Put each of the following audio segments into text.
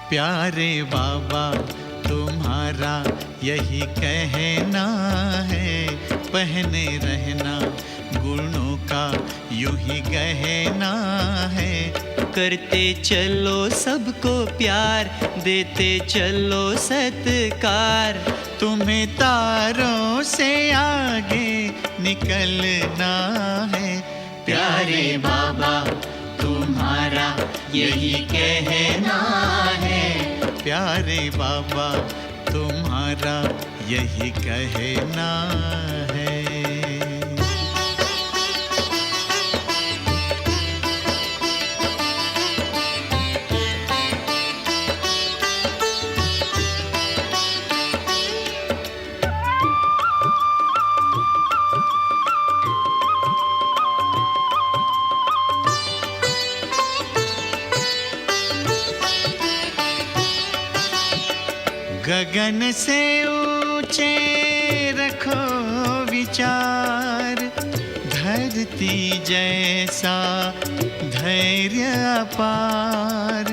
प्यारे बाबा तुम्हारा यही कहना है, पहने रहना गुणों का यूं ही गहना है। करते चलो सबको प्यार, देते चलो सत्कार। तुम्हें तारों से आगे निकलना है। प्यारे बाबा तुम्हारा यही कहना है। प्यारे बाबा तुम्हारा यही कहना है। गगन से ऊंचे रखो विचार, धरती जैसा धैर्य अपार।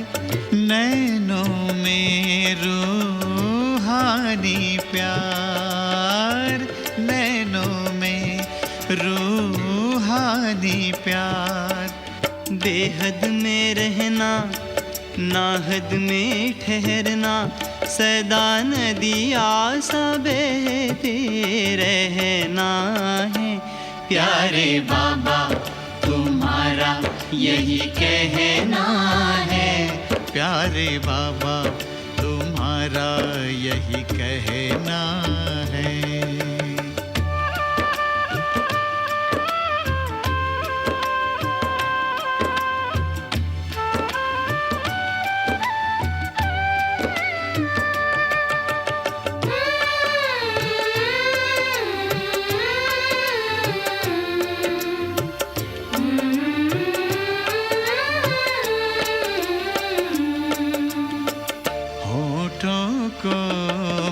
नैनों में रूहानी प्यार, नैनों में रूहानी प्यार। बेहद में रहना, नाहद में ठहरना, सदा नदिया सा बहते रहना है। प्यारे बाबा तुम्हारा यही कहना है। प्यारे बाबा तुम्हारा यही कहना है।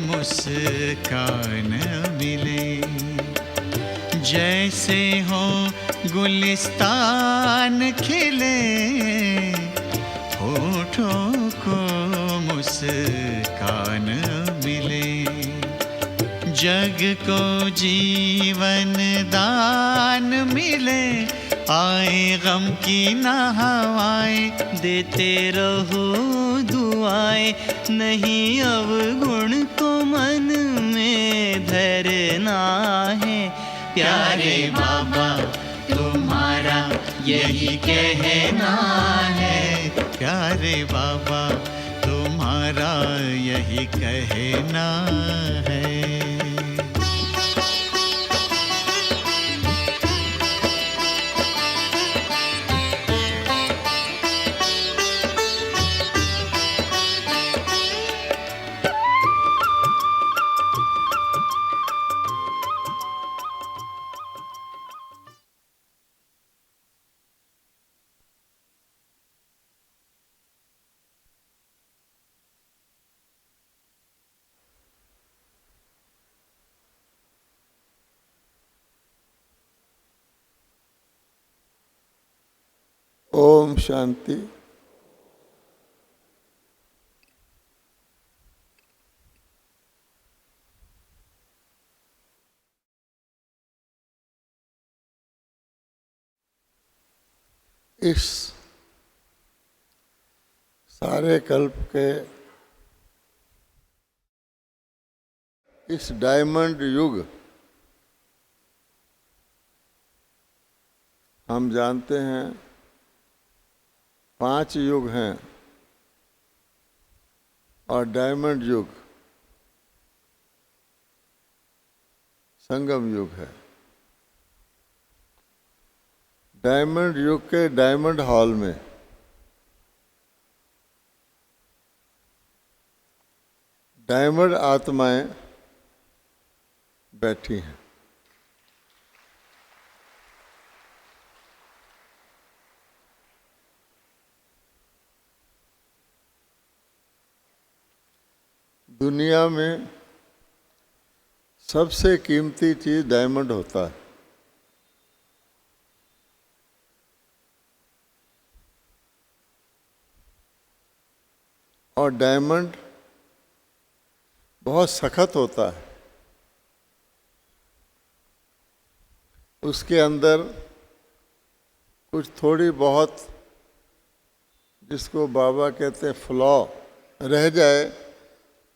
मुस्कान मिले जैसे हो गुलिस्तान खिले, होठों को मुस्कान मिले। जग को जीवन दान मिले, आए गम की न हवाएं। देते रहो दुआएं, नहीं अवगुण को मन में धरना है। प्यारे बाबा तुम्हारा यही कहना है। प्यारे बाबा तुम्हारा यही कहना है। ओम शांति। इस सारे कल्प के इस डायमंड युग हम जानते हैं 5 युग हैं और डायमंड युग संगम युग है। डायमंड युग के डायमंड हॉल में डायमंड आत्माएं बैठी हैं। दुनिया में सबसे कीमती चीज डायमंड होता है। और डायमंड बहुत सख्त होता है। उसके अंदर कुछ थोड़ी बहुत, जिसको बाबा कहते हैं फ्लॉ, रह जाए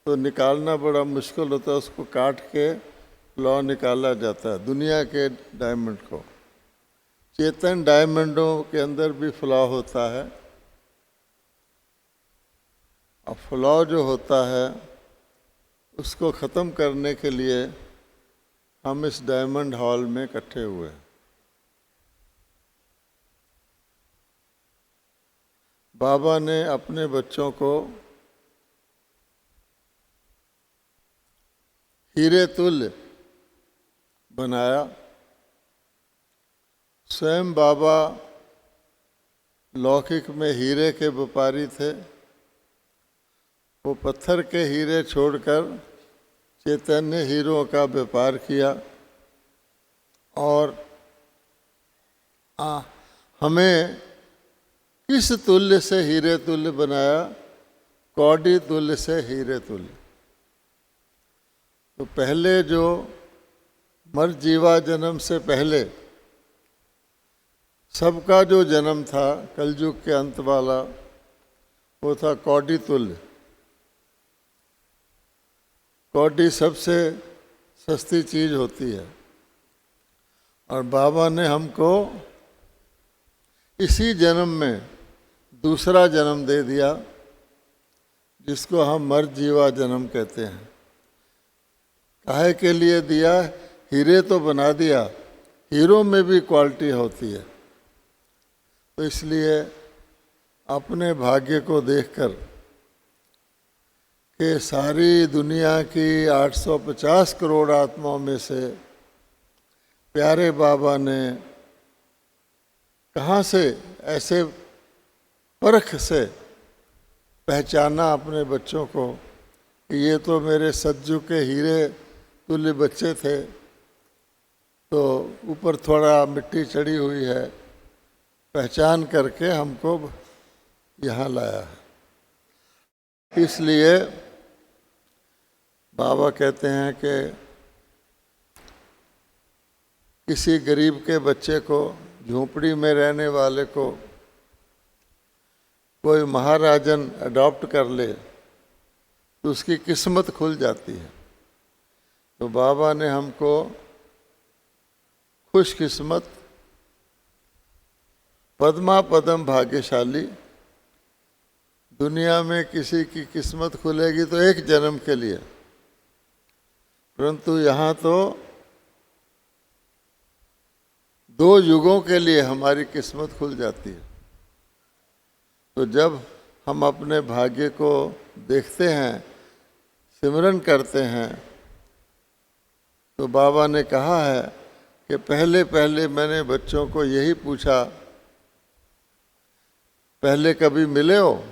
तो निकालना बड़ा मुश्किल होता है। उसको काट के फ्लॉ निकाला जाता है। दुनिया के डायमंड को, चेतन डायमंडों के अंदर भी फ्लॉ होता है। और फ्लॉ जो होता है उसको ख़त्म करने के लिए हम इस डायमंड हॉल में इकट्ठे हुए हैं। बाबा ने अपने बच्चों को हीरे तुल्य बनाया। स्वयं बाबा लौकिक में हीरे के व्यापारी थे। वो पत्थर के हीरे छोड़कर चैतन्य हीरों का व्यापार किया और हमें किस तुल्य से हीरे तुल्य बनाया? कौड़ी तुल्य से हीरे तुल्य। तो पहले जो मर जीवा जन्म से पहले सबका जो जन्म था कलयुग के अंत वाला, वो था कौड़ी तुल्य। कौड़ी सबसे सस्ती चीज होती है। और बाबा ने हमको इसी जन्म में दूसरा जन्म दे दिया, जिसको हम मर जीवा जन्म कहते हैं। काहे के लिए दिया? हीरे तो बना दिया, हीरो में भी क्वालिटी होती है। तो इसलिए अपने भाग्य को देखकर कि सारी दुनिया की 850 करोड़ आत्माओं में से प्यारे बाबा ने कहाँ से ऐसे परख से पहचाना अपने बच्चों को कि ये तो मेरे सज्जू के हीरे तुल्य बच्चे थे। तो ऊपर थोड़ा मिट्टी चढ़ी हुई है, पहचान करके हमको यहाँ लाया है। इसलिए बाबा कहते हैं कि किसी गरीब के बच्चे को, झोंपड़ी में रहने वाले को कोई महाराजन अडॉप्ट कर ले तो उसकी किस्मत खुल जाती है। तो बाबा ने हमको खुशकिस्मत, पद्मा पदम भाग्यशाली, दुनिया में किसी की किस्मत खुलेगी तो एक जन्म के लिए, परंतु यहाँ तो 2 युगों के लिए हमारी किस्मत खुल जाती है। तो जब हम अपने भाग्य को देखते हैं, सिमरन करते हैं, तो बाबा ने कहा है कि पहले पहले मैंने बच्चों को यही पूछा, पहले कभी मिले हो?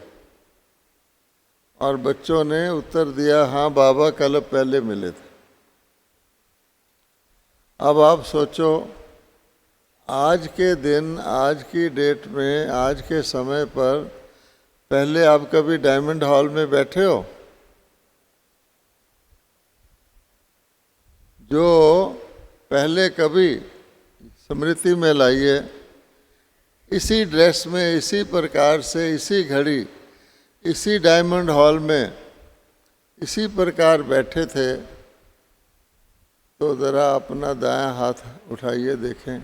और बच्चों ने उत्तर दिया, हाँ बाबा कल पहले मिले थे। अब आप सोचो, आज के दिन, आज की डेट में, आज के समय पर पहले आप कभी डायमंड हॉल में बैठे हो? जो पहले कभी स्मृति में लाइए, इसी ड्रेस में, इसी प्रकार से, इसी घड़ी, इसी डायमंड हॉल में इसी प्रकार बैठे थे, तो ज़रा अपना दायां हाथ उठाइए, देखें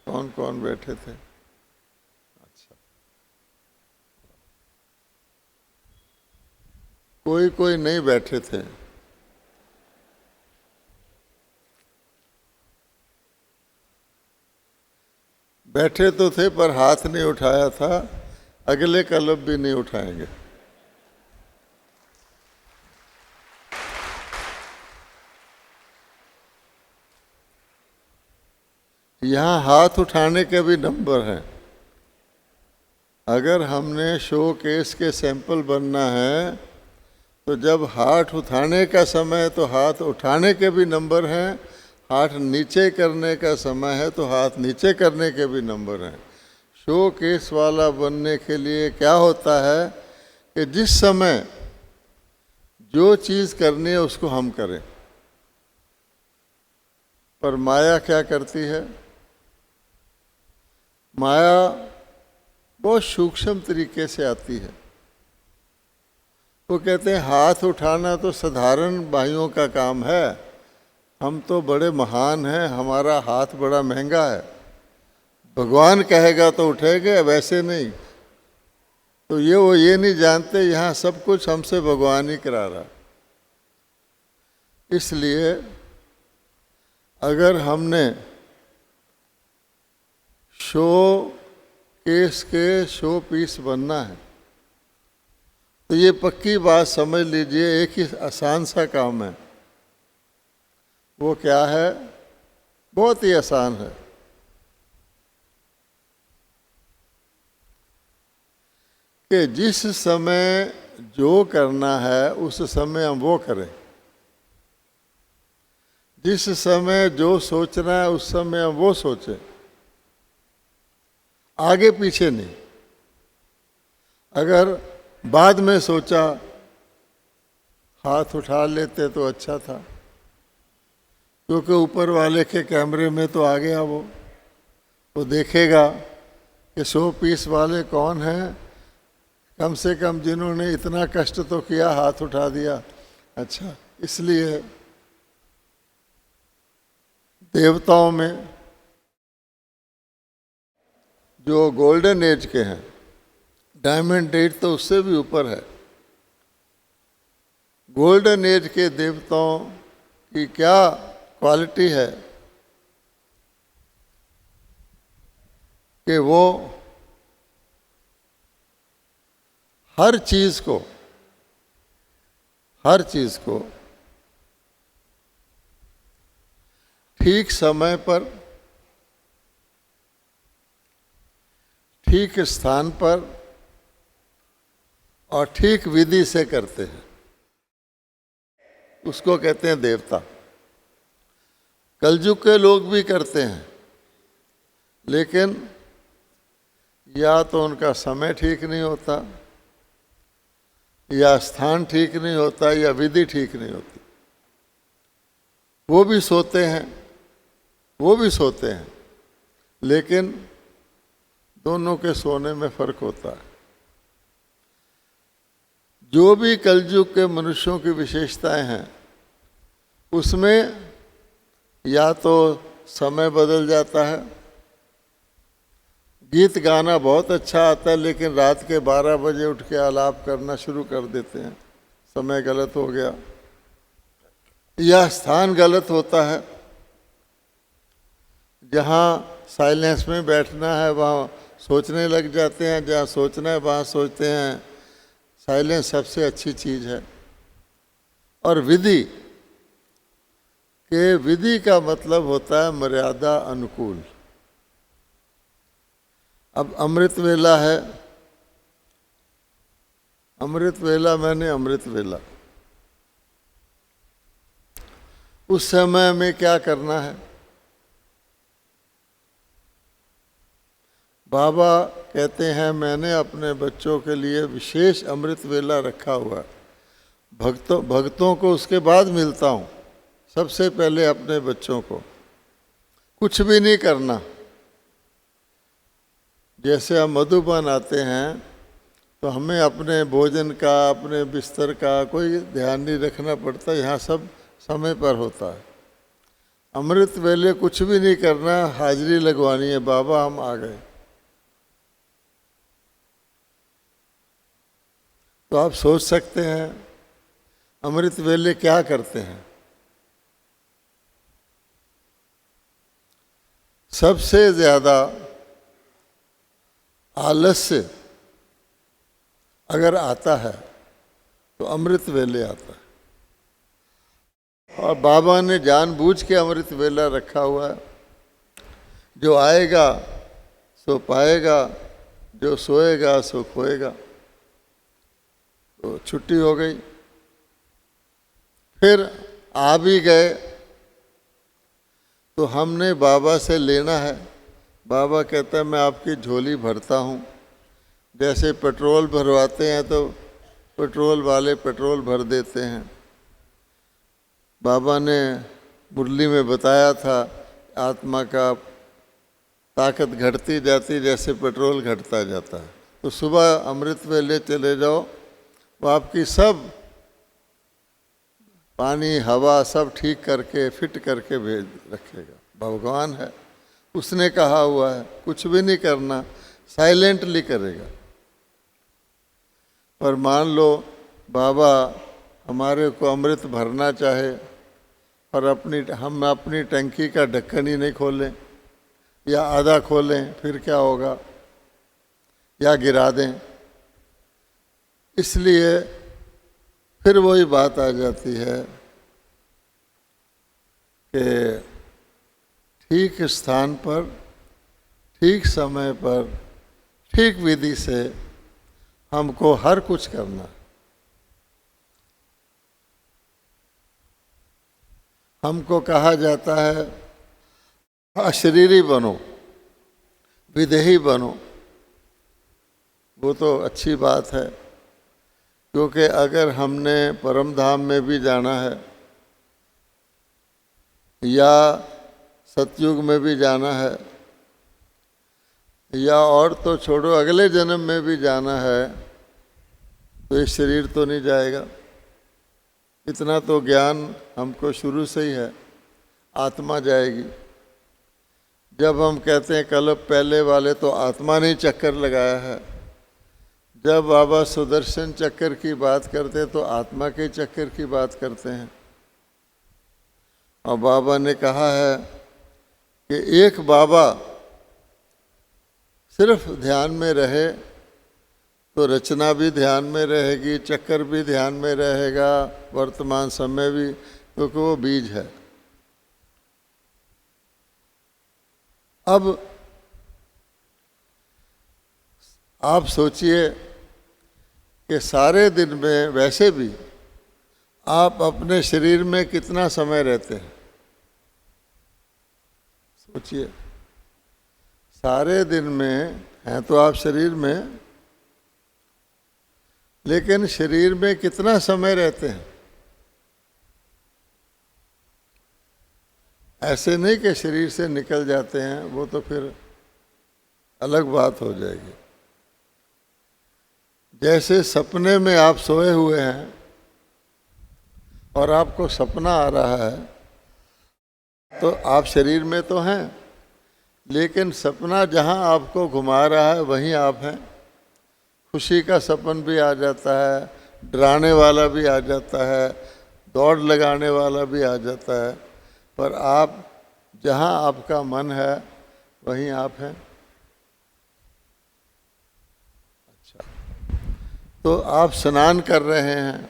कौन कौन बैठे थे। अच्छा, कोई कोई नहीं बैठे थे। बैठे तो थे पर हाथ नहीं उठाया था। अगले कलब भी नहीं उठाएंगे। यहाँ हाथ उठाने के भी नंबर हैं। अगर हमने शो केस के सैंपल बनना है तो जब हाथ उठाने का समय है तो हाथ उठाने के भी नंबर हैं, हाथ नीचे करने का समय है तो हाथ नीचे करने के भी नंबर हैं। शो केस वाला बनने के लिए क्या होता है कि जिस समय जो चीज़ करनी है उसको हम करें। पर माया क्या करती है? माया बहुत सूक्ष्म तरीके से आती है। वो कहते हैं हाथ उठाना तो साधारण भाइयों का काम है, हम तो बड़े महान हैं, हमारा हाथ बड़ा महंगा है, भगवान कहेगा तो उठेगा, वैसे नहीं। तो वो ये नहीं जानते यहाँ सब कुछ हमसे भगवान ही करा रहा। इसलिए अगर हमने शो केस के शो पीस बनना है तो ये पक्की बात समझ लीजिए, एक ही आसान सा काम है। वो क्या है? बहुत ही आसान है कि जिस समय जो करना है उस समय हम वो करें, जिस समय जो सोचना है उस समय हम वो सोचें, आगे पीछे नहीं। अगर बाद में सोचा हाथ उठा लेते तो अच्छा था, क्योंकि ऊपर वाले के कैमरे में तो आ गया वो देखेगा कि शो पीस वाले कौन हैं, कम से कम जिन्होंने इतना कष्ट तो किया, हाथ उठा दिया। अच्छा, इसलिए देवताओं में जो गोल्डन एज के हैं, डायमंड एज तो उससे भी ऊपर है, गोल्डन एज के देवताओं की क्या क्वालिटी है कि वो हर चीज को ठीक समय पर, ठीक स्थान पर और ठीक विधि से करते हैं। उसको कहते हैं देवता। कलयुग के लोग भी करते हैं, लेकिन या तो उनका समय ठीक नहीं होता, या स्थान ठीक नहीं होता, या विधि ठीक नहीं होती। वो भी सोते हैं, लेकिन दोनों के सोने में फर्क होता है। जो भी कलयुग के मनुष्यों की विशेषताएं हैं, उसमें या तो समय बदल जाता है, गीत गाना बहुत अच्छा आता है लेकिन रात के 12 बजे उठ के आलाप करना शुरू कर देते हैं, समय गलत हो गया, या स्थान गलत होता है। जहाँ साइलेंस में बैठना है वहाँ सोचने लग जाते हैं, जहाँ सोचना है वहाँ सोचते हैं। साइलेंस सबसे अच्छी चीज़ है। और विधि का मतलब होता है मर्यादा अनुकूल। अब अमृत वेला है, अमृत वेला, उस समय में क्या करना है? बाबा कहते हैं मैंने अपने बच्चों के लिए विशेष अमृत वेला रखा हुआ है। भक्तों को उसके बाद मिलता हूँ, सबसे पहले अपने बच्चों को। कुछ भी नहीं करना। जैसे हम मधुबन आते हैं तो हमें अपने भोजन का, अपने बिस्तर का कोई ध्यान नहीं रखना पड़ता, यहाँ सब समय पर होता है। अमृत वेले कुछ भी नहीं करना, हाजिरी लगवानी है, बाबा हम आ गए। तो आप सोच सकते हैं अमृत वेले क्या करते हैं। सबसे ज्यादा आलस्य अगर आता है तो अमृत वेले आता है। और बाबा ने जानबूझ के अमृत वेला रखा हुआ है। जो आएगा सो पाएगा, जो सोएगा सो खोएगा। तो छुट्टी हो गई, फिर आ भी गए तो हमने बाबा से लेना है। बाबा कहता है मैं आपकी झोली भरता हूँ। जैसे पेट्रोल भरवाते हैं तो पेट्रोल वाले पेट्रोल भर देते हैं। बाबा ने मुरली में बताया था आत्मा का ताकत घटती जाती जैसे पेट्रोल घटता जाता है। तो सुबह अमृत वेले चले जाओ, वो आपकी सब पानी हवा सब ठीक करके फिट करके भेज रखेगा। भगवान है, उसने कहा हुआ है, कुछ भी नहीं करना, साइलेंटली करेगा। पर मान लो बाबा हमारे को अमृत भरना चाहे और हम अपनी टंकी का ढक्कन ही नहीं खोलें या आधा खोलें, फिर क्या होगा? या गिरा दें। इसलिए फिर वही बात आ जाती है कि ठीक स्थान पर, ठीक समय पर, ठीक विधि से हमको हर कुछ करना। हमको कहा जाता है अशरीरी बनो, विदेही बनो। वो तो अच्छी बात है, क्योंकि अगर हमने परम धाम में भी जाना है या सतयुग में भी जाना है या और तो छोड़ो अगले जन्म में भी जाना है, तो ये शरीर तो नहीं जाएगा। इतना तो ज्ञान हमको शुरू से ही है, आत्मा जाएगी। जब हम कहते हैं कल्प पहले वाले, तो आत्मा ने चक्कर लगाया है। जब बाबा सुदर्शन चक्कर की बात करते हैं तो आत्मा के चक्कर की बात करते हैं। और बाबा ने कहा है कि एक बाबा सिर्फ ध्यान में रहे तो रचना भी ध्यान में रहेगी, चक्कर भी ध्यान में रहेगा, वर्तमान समय भी, क्योंकि वो बीज है। अब आप सोचिए कि सारे दिन में वैसे भी आप अपने शरीर में कितना समय रहते हैं? सोचिए, सारे दिन में हैं तो आप शरीर में, लेकिन शरीर में कितना समय रहते हैं? ऐसे नहीं कि शरीर से निकल जाते हैं, वो तो फिर अलग बात हो जाएगी। जैसे सपने में आप सोए हुए हैं और आपको सपना आ रहा है, तो आप शरीर में तो हैं, लेकिन सपना जहाँ आपको घुमा रहा है वहीं आप हैं। खुशी का सपन भी आ जाता है, डराने वाला भी आ जाता है, दौड़ लगाने वाला भी आ जाता है, पर आप जहाँ आपका मन है वहीं आप हैं। अच्छा, तो आप स्नान कर रहे हैं,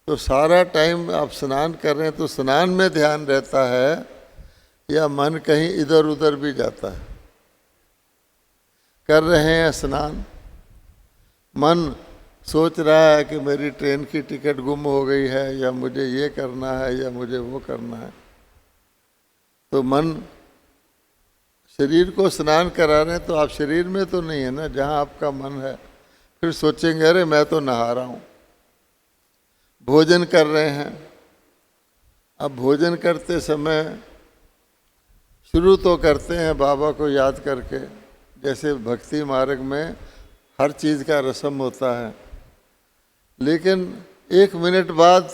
तो सारा टाइम आप स्नान कर रहे हैं, तो स्नान में ध्यान रहता है या मन कहीं इधर उधर भी जाता है? कर रहे हैं स्नान, मन सोच रहा है कि मेरी ट्रेन की टिकट गुम हो गई है, या मुझे ये करना है, या मुझे वो करना है। तो मन शरीर को स्नान करा रहे हैं, तो आप शरीर में तो नहीं है ना जहाँ आपका मन है। फिर सोचेंगे अरे मैं तो नहा रहा हूँ। भोजन कर रहे हैं, अब भोजन करते समय शुरू तो करते हैं बाबा को याद करके, जैसे भक्ति मार्ग में हर चीज़ का रस्म होता है, लेकिन 1 मिनट बाद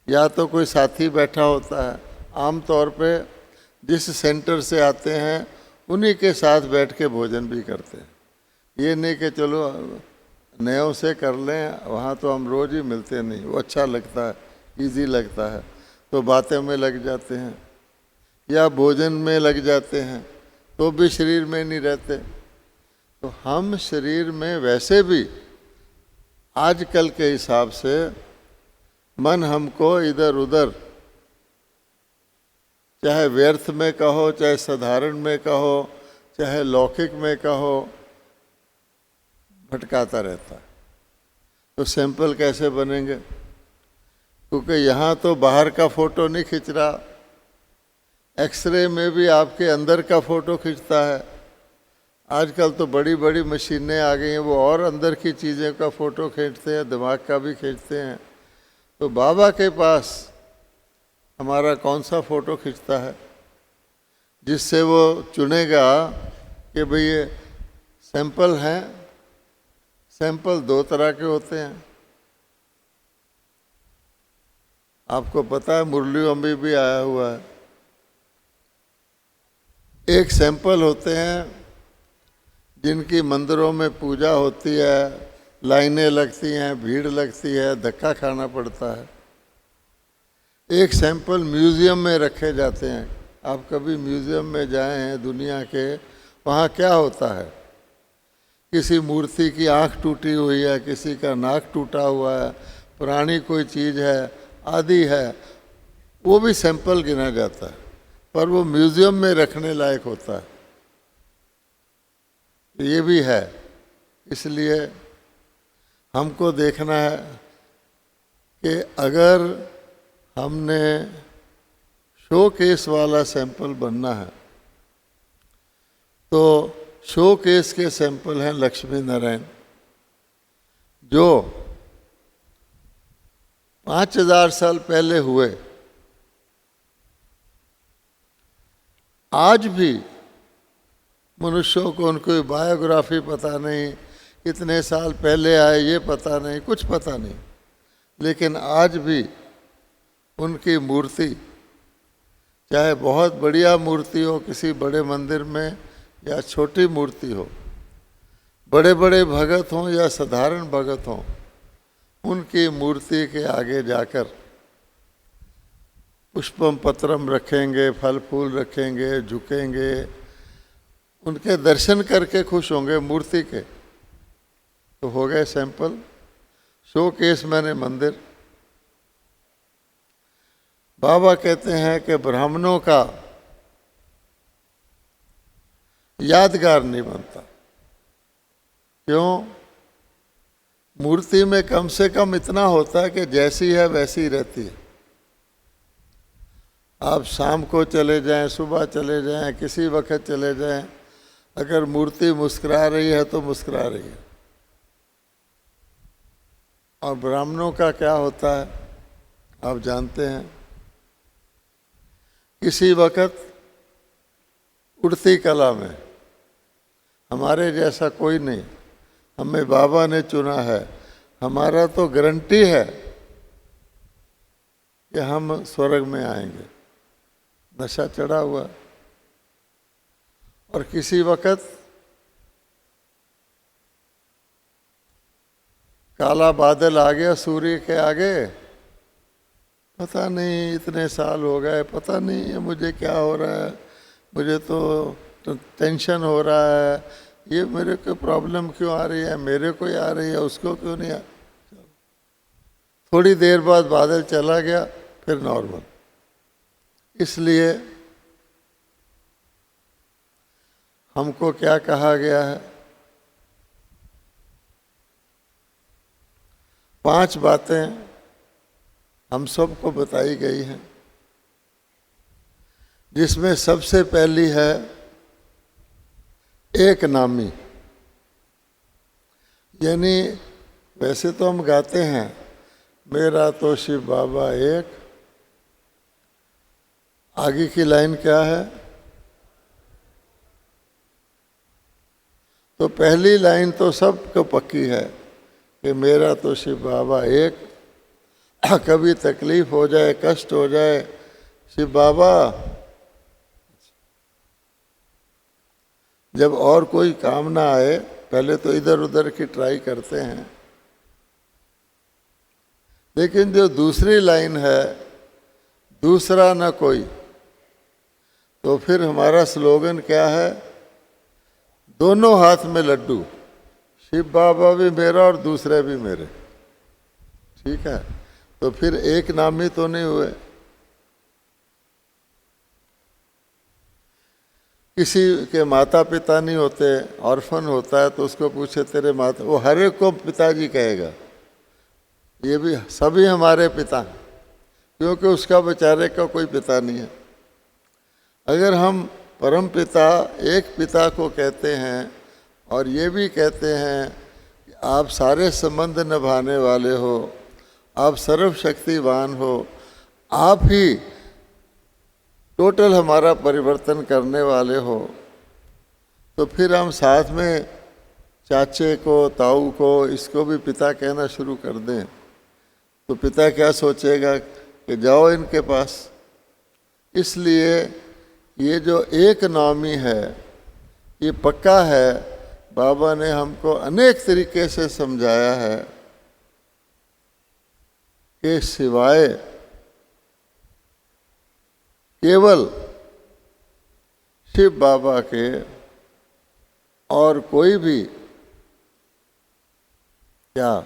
या तो कोई साथी बैठा होता है, आम तौर पे जिस सेंटर से आते हैं उन्हीं के साथ बैठ के भोजन भी करते हैं। ये नहीं कि चलो नयों से कर लें, वहाँ तो हम रोज़ ही मिलते नहीं, वो अच्छा लगता है, इजी लगता है, तो बातें में लग जाते हैं या भोजन में लग जाते हैं, तो भी शरीर में नहीं रहते। तो हम शरीर में वैसे भी आजकल के हिसाब से मन हमको इधर उधर, चाहे व्यर्थ में कहो, चाहे साधारण में कहो, चाहे लौकिक में कहो, भटकाता रहता है। तो सैंपल कैसे बनेंगे? क्योंकि यहाँ तो बाहर का फोटो नहीं खींच रहा, एक्सरे में भी आपके अंदर का फोटो खींचता है। आजकल तो बड़ी बड़ी मशीनें आ गई हैं, वो और अंदर की चीज़ें का फ़ोटो खींचते हैं, दिमाग का भी खींचते हैं। तो बाबा के पास हमारा कौन सा फ़ोटो खींचता है जिससे वो चुनेगा कि भाई ये सैंपल हैं? सैंपल दो तरह के होते हैं, आपको पता है, मुरली अम्बी भी आया हुआ है। एक सैंपल होते हैं जिनकी मंदिरों में पूजा होती है, लाइनें लगती हैं, भीड़ लगती है, धक्का खाना पड़ता है। एक सैंपल म्यूज़ियम में रखे जाते हैं। आप कभी म्यूज़ियम में जाए हैं दुनिया के, वहाँ क्या होता है, किसी मूर्ति की आँख टूटी हुई है, किसी का नाक टूटा हुआ है, पुरानी कोई चीज़ है, आदि है, वो भी सैंपल गिना जाता है, पर वो म्यूज़ियम में रखने लायक होता है। ये भी है। इसलिए हमको देखना है कि अगर हमने शोकेस वाला सैंपल बनना है तो शोकेस के सैंपल हैं लक्ष्मी नारायण, जो 5000 साल पहले हुए। आज भी मनुष्यों को उनकी बायोग्राफी पता नहीं, कितने साल पहले आए ये पता नहीं, कुछ पता नहीं, लेकिन आज भी उनकी मूर्ति, चाहे बहुत बढ़िया मूर्ति हो किसी बड़े मंदिर में या छोटी मूर्ति हो, बड़े बड़े भगत हों या साधारण भगत हों, उनकी मूर्ति के आगे जाकर पुष्पम पत्रम रखेंगे, फल फूल रखेंगे, झुकेंगे, उनके दर्शन करके खुश होंगे मूर्ति के। तो हो गए सैंपल। शोकेस मैंने मंदिर। बाबा कहते हैं कि ब्राह्मणों का यादगार नहीं बनता। क्यों? मूर्ति में कम से कम इतना होता है कि जैसी है वैसी ही रहती है। आप शाम को चले जाएं, सुबह चले जाएं, किसी वक्त चले जाएं, अगर मूर्ति मुस्कुरा रही है तो मुस्कुरा रही है। और ब्राह्मणों का क्या होता है आप जानते हैं, किसी वक्त उड़ती कला में, हमारे जैसा कोई नहीं, हमें बाबा ने चुना है, हमारा तो गारंटी है कि हम स्वर्ग में आएंगे, नशा चढ़ा हुआ। और किसी वक्त काला बादल आ गया सूर्य के आगे, पता नहीं इतने साल हो गए, पता नहीं मुझे क्या हो रहा है, मुझे तो टेंशन हो रहा है, ये मेरे को प्रॉब्लम क्यों आ रही है, मेरे को ही आ रही है, उसको क्यों नहीं आ। थोड़ी देर बाद बादल चला गया, फिर नॉर्मल। इसलिए हमको क्या कहा गया है, 5 बातें हम सबको बताई गई हैं, जिसमें सबसे पहली है एक नामी। यानी वैसे तो हम गाते हैं मेरा तो शिव बाबा एक, आगे की लाइन क्या है, तो पहली लाइन तो सबको पक्की है कि मेरा तो शिव बाबा एक। कभी तकलीफ हो जाए, कष्ट हो जाए, शिव बाबा, जब और कोई काम ना आए पहले तो इधर उधर की ट्राई करते हैं, लेकिन जो दूसरी लाइन है दूसरा ना कोई, तो फिर हमारा स्लोगन क्या है, दोनों हाथ में लड्डू, शिव बाबा भी मेरा और दूसरे भी मेरे। ठीक है, तो फिर एक नामी तो नहीं हुए। किसी के माता पिता नहीं होते, ऑर्फन होता है, तो उसको पूछे तेरे माता, वो हर एक को पिताजी कहेगा, ये भी सभी हमारे पिता, क्योंकि उसका बेचारे का कोई पिता नहीं है। अगर हम परम पिता एक पिता को कहते हैं और ये भी कहते हैं कि आप सारे संबंध निभाने वाले हो, आप सर्वशक्तिवान हो, आप ही टोटल हमारा परिवर्तन करने वाले हो। तो फिर हम साथ में चाचे को, ताऊ को, इसको भी पिता कहना शुरू कर दें तो पिता क्या सोचेगा कि जाओ इनके पास। इसलिए ये जो एक नामी है ये पक्का है, बाबा ने हमको अनेक तरीके से समझाया है कि सिवाय केवल शिव बाबा के और कोई भी क्या,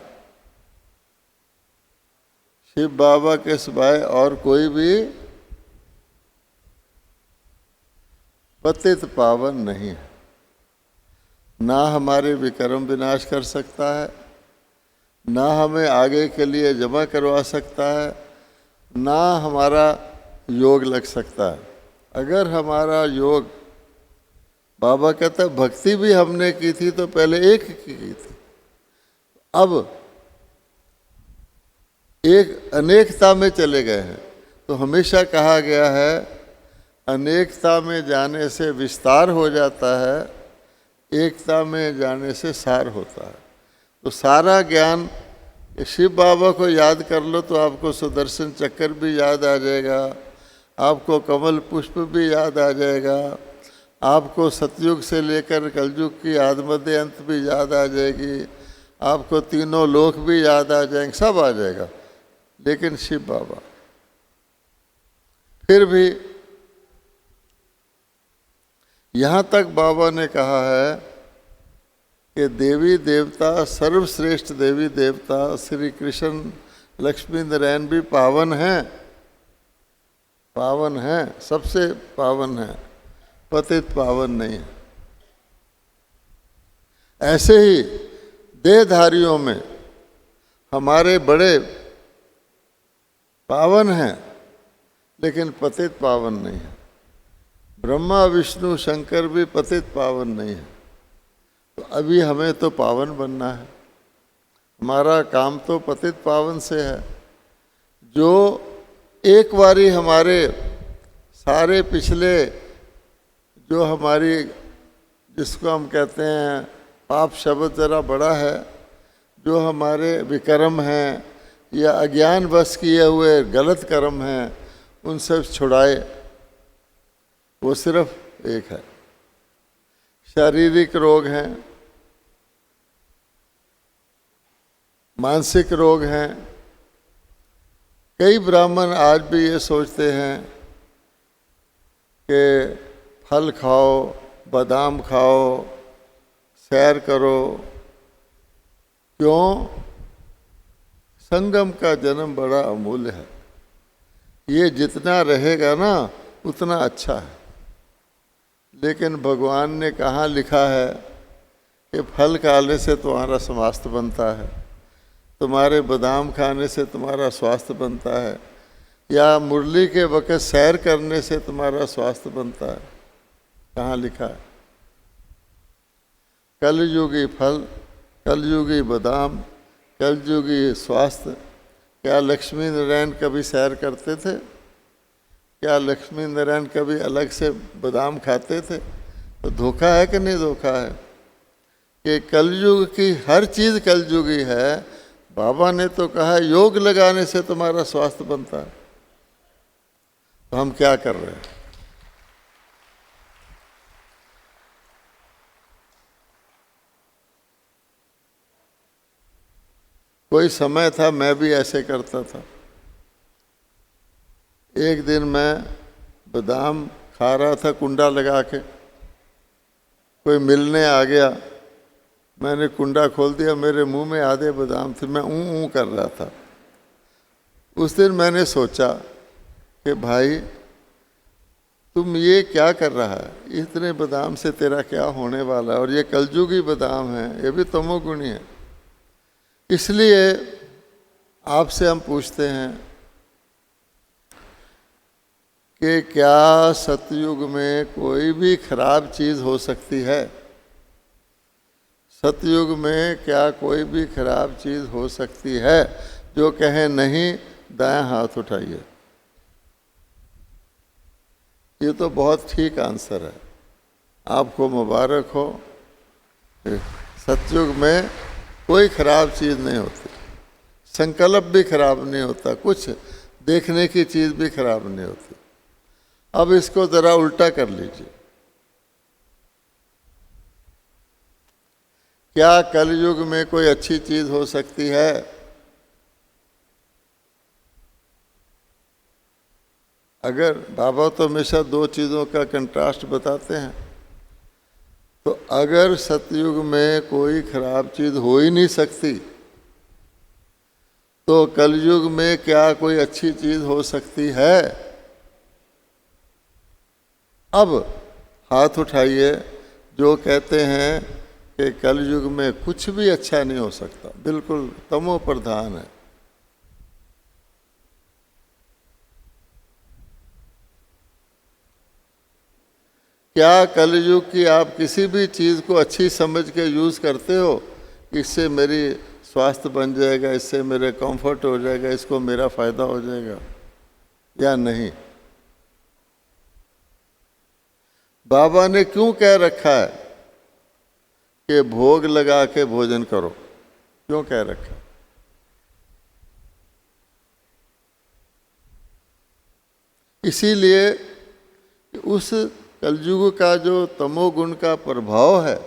शिव बाबा के सिवाय और कोई भी पतित पावन नहीं है। ना हमारे विक्रम विनाश कर सकता है, ना हमें आगे के लिए जमा करवा सकता है, ना हमारा योग लग सकता है। अगर हमारा योग, बाबा कहता है भक्ति भी हमने की थी तो पहले एक की थी, अब एक अनेकता में चले गए हैं। तो हमेशा कहा गया है अनेकता में जाने से विस्तार हो जाता है, एकता में जाने से सार होता है। तो सारा ज्ञान शिव बाबा को याद कर लो तो आपको सुदर्शन चक्र भी याद आ जाएगा, आपको कमल पुष्प भी याद आ जाएगा, आपको सतयुग से लेकर कलयुग की आदि मध्य अंत भी याद आ जाएगी, आपको तीनों लोक भी याद आ जाएंगे, सब आ जाएगा। लेकिन शिव बाबा फिर भी यहाँ तक बाबा ने कहा है कि देवी देवता, सर्वश्रेष्ठ देवी देवता श्री कृष्ण लक्ष्मी नारायण भी पावन हैं, पावन हैं, सबसे पावन हैं, पतित पावन नहीं है। ऐसे ही देहधारियों में हमारे बड़े पावन हैं लेकिन पतित पावन नहीं है। ब्रह्मा विष्णु शंकर भी पतित पावन नहीं है। तो अभी हमें तो पावन बनना है, हमारा काम तो पतित पावन से है। जो एक बारी हमारे सारे पिछले जो हमारी, जिसको हम कहते हैं पाप शब्द ज़रा बड़ा है, जो हमारे विकर्म हैं या अज्ञान वश किए हुए गलत कर्म हैं, उन सब छुड़ाए, वो सिर्फ एक है। शारीरिक रोग हैं, मानसिक रोग हैं। कई ब्राह्मण आज भी ये सोचते हैं कि फल खाओ, बादाम खाओ, सैर करो। क्यों? संगम का जन्म बड़ा अमूल्य है, ये जितना रहेगा ना उतना अच्छा है। लेकिन भगवान ने कहाँ लिखा है कि फल खाने से तुम्हारा स्वास्थ्य बनता है, तुम्हारे बादाम खाने से तुम्हारा स्वास्थ्य बनता है, या मुरली के वक़्त सैर करने से तुम्हारा स्वास्थ्य बनता है? कहाँ लिखा है? कलयुगी फल, कलयुगी बादाम, कलयुगी स्वास्थ्य। क्या लक्ष्मी नारायण कभी सैर करते थे? क्या लक्ष्मी नारायण कभी अलग से बादाम खाते थे? तो धोखा है कि नहीं धोखा है कि कलयुग की हर चीज़ कलयुगी है। बाबा ने तो कहा योग लगाने से तुम्हारा स्वास्थ्य बनता है। तो हम क्या कर रहे हैं? कोई समय था मैं भी ऐसे करता था। एक दिन मैं बादाम खा रहा था कुंडा लगा के, कोई मिलने आ गया, मैंने कुंडा खोल दिया, मेरे मुंह में आधे बादाम थे, मैं ऊँ कर रहा था। उस दिन मैंने सोचा कि भाई तुम ये क्या कर रहा है, इतने बादाम से तेरा क्या होने वाला है, और ये कलयुगी बादाम है, ये भी तमोगुणी है। इसलिए आपसे हम पूछते हैं कि क्या सतयुग में कोई भी खराब चीज़ हो सकती है? सतयुग में क्या कोई भी खराब चीज़ हो सकती है? जो कहे नहीं, दायां हाथ उठाइए। ये तो बहुत ठीक आंसर है, आपको मुबारक हो। सतयुग में कोई खराब चीज़ नहीं होती, संकल्प भी खराब नहीं होता, कुछ देखने की चीज़ भी खराब नहीं होती। अब इसको ज़रा उल्टा कर लीजिए। क्या कलयुग में कोई अच्छी चीज़ हो सकती है? अगर बाबा तो हमेशा दो चीज़ों का कंट्रास्ट बताते हैं, तो अगर सतयुग में कोई खराब चीज़ हो ही नहीं सकती, तो कलयुग में क्या कोई अच्छी चीज़ हो सकती है? अब हाथ उठाइए जो कहते हैं कि कलयुग में कुछ भी अच्छा नहीं हो सकता, बिल्कुल तमो प्रधान है। क्या कलयुग की आप किसी भी चीज़ को अच्छी समझ के यूज़ करते हो? इससे मेरी स्वास्थ्य बन जाएगा, इससे मेरे कंफर्ट हो जाएगा, इसको मेरा फायदा हो जाएगा, या नहीं? बाबा ने क्यों कह रखा है कि भोग लगा के भोजन करो? क्यों कह रखा? इसीलिए उस कलयुग का जो तमोगुण का प्रभाव है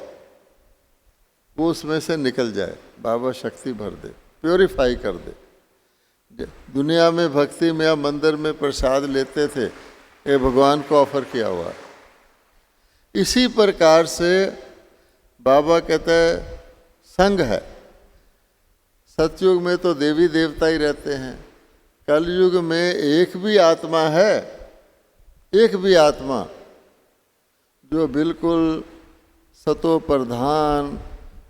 वो उसमें से निकल जाए, बाबा शक्ति भर दे, प्योरीफाई कर दे। दुनिया में भक्ति में या मंदिर में प्रसाद लेते थे, ये भगवान को ऑफर किया हुआ है। इसी प्रकार से बाबा कहते हैं संग है। सतयुग में तो देवी देवता ही रहते हैं, कलयुग में एक भी आत्मा है, एक भी आत्मा जो बिल्कुल सतो प्रधान,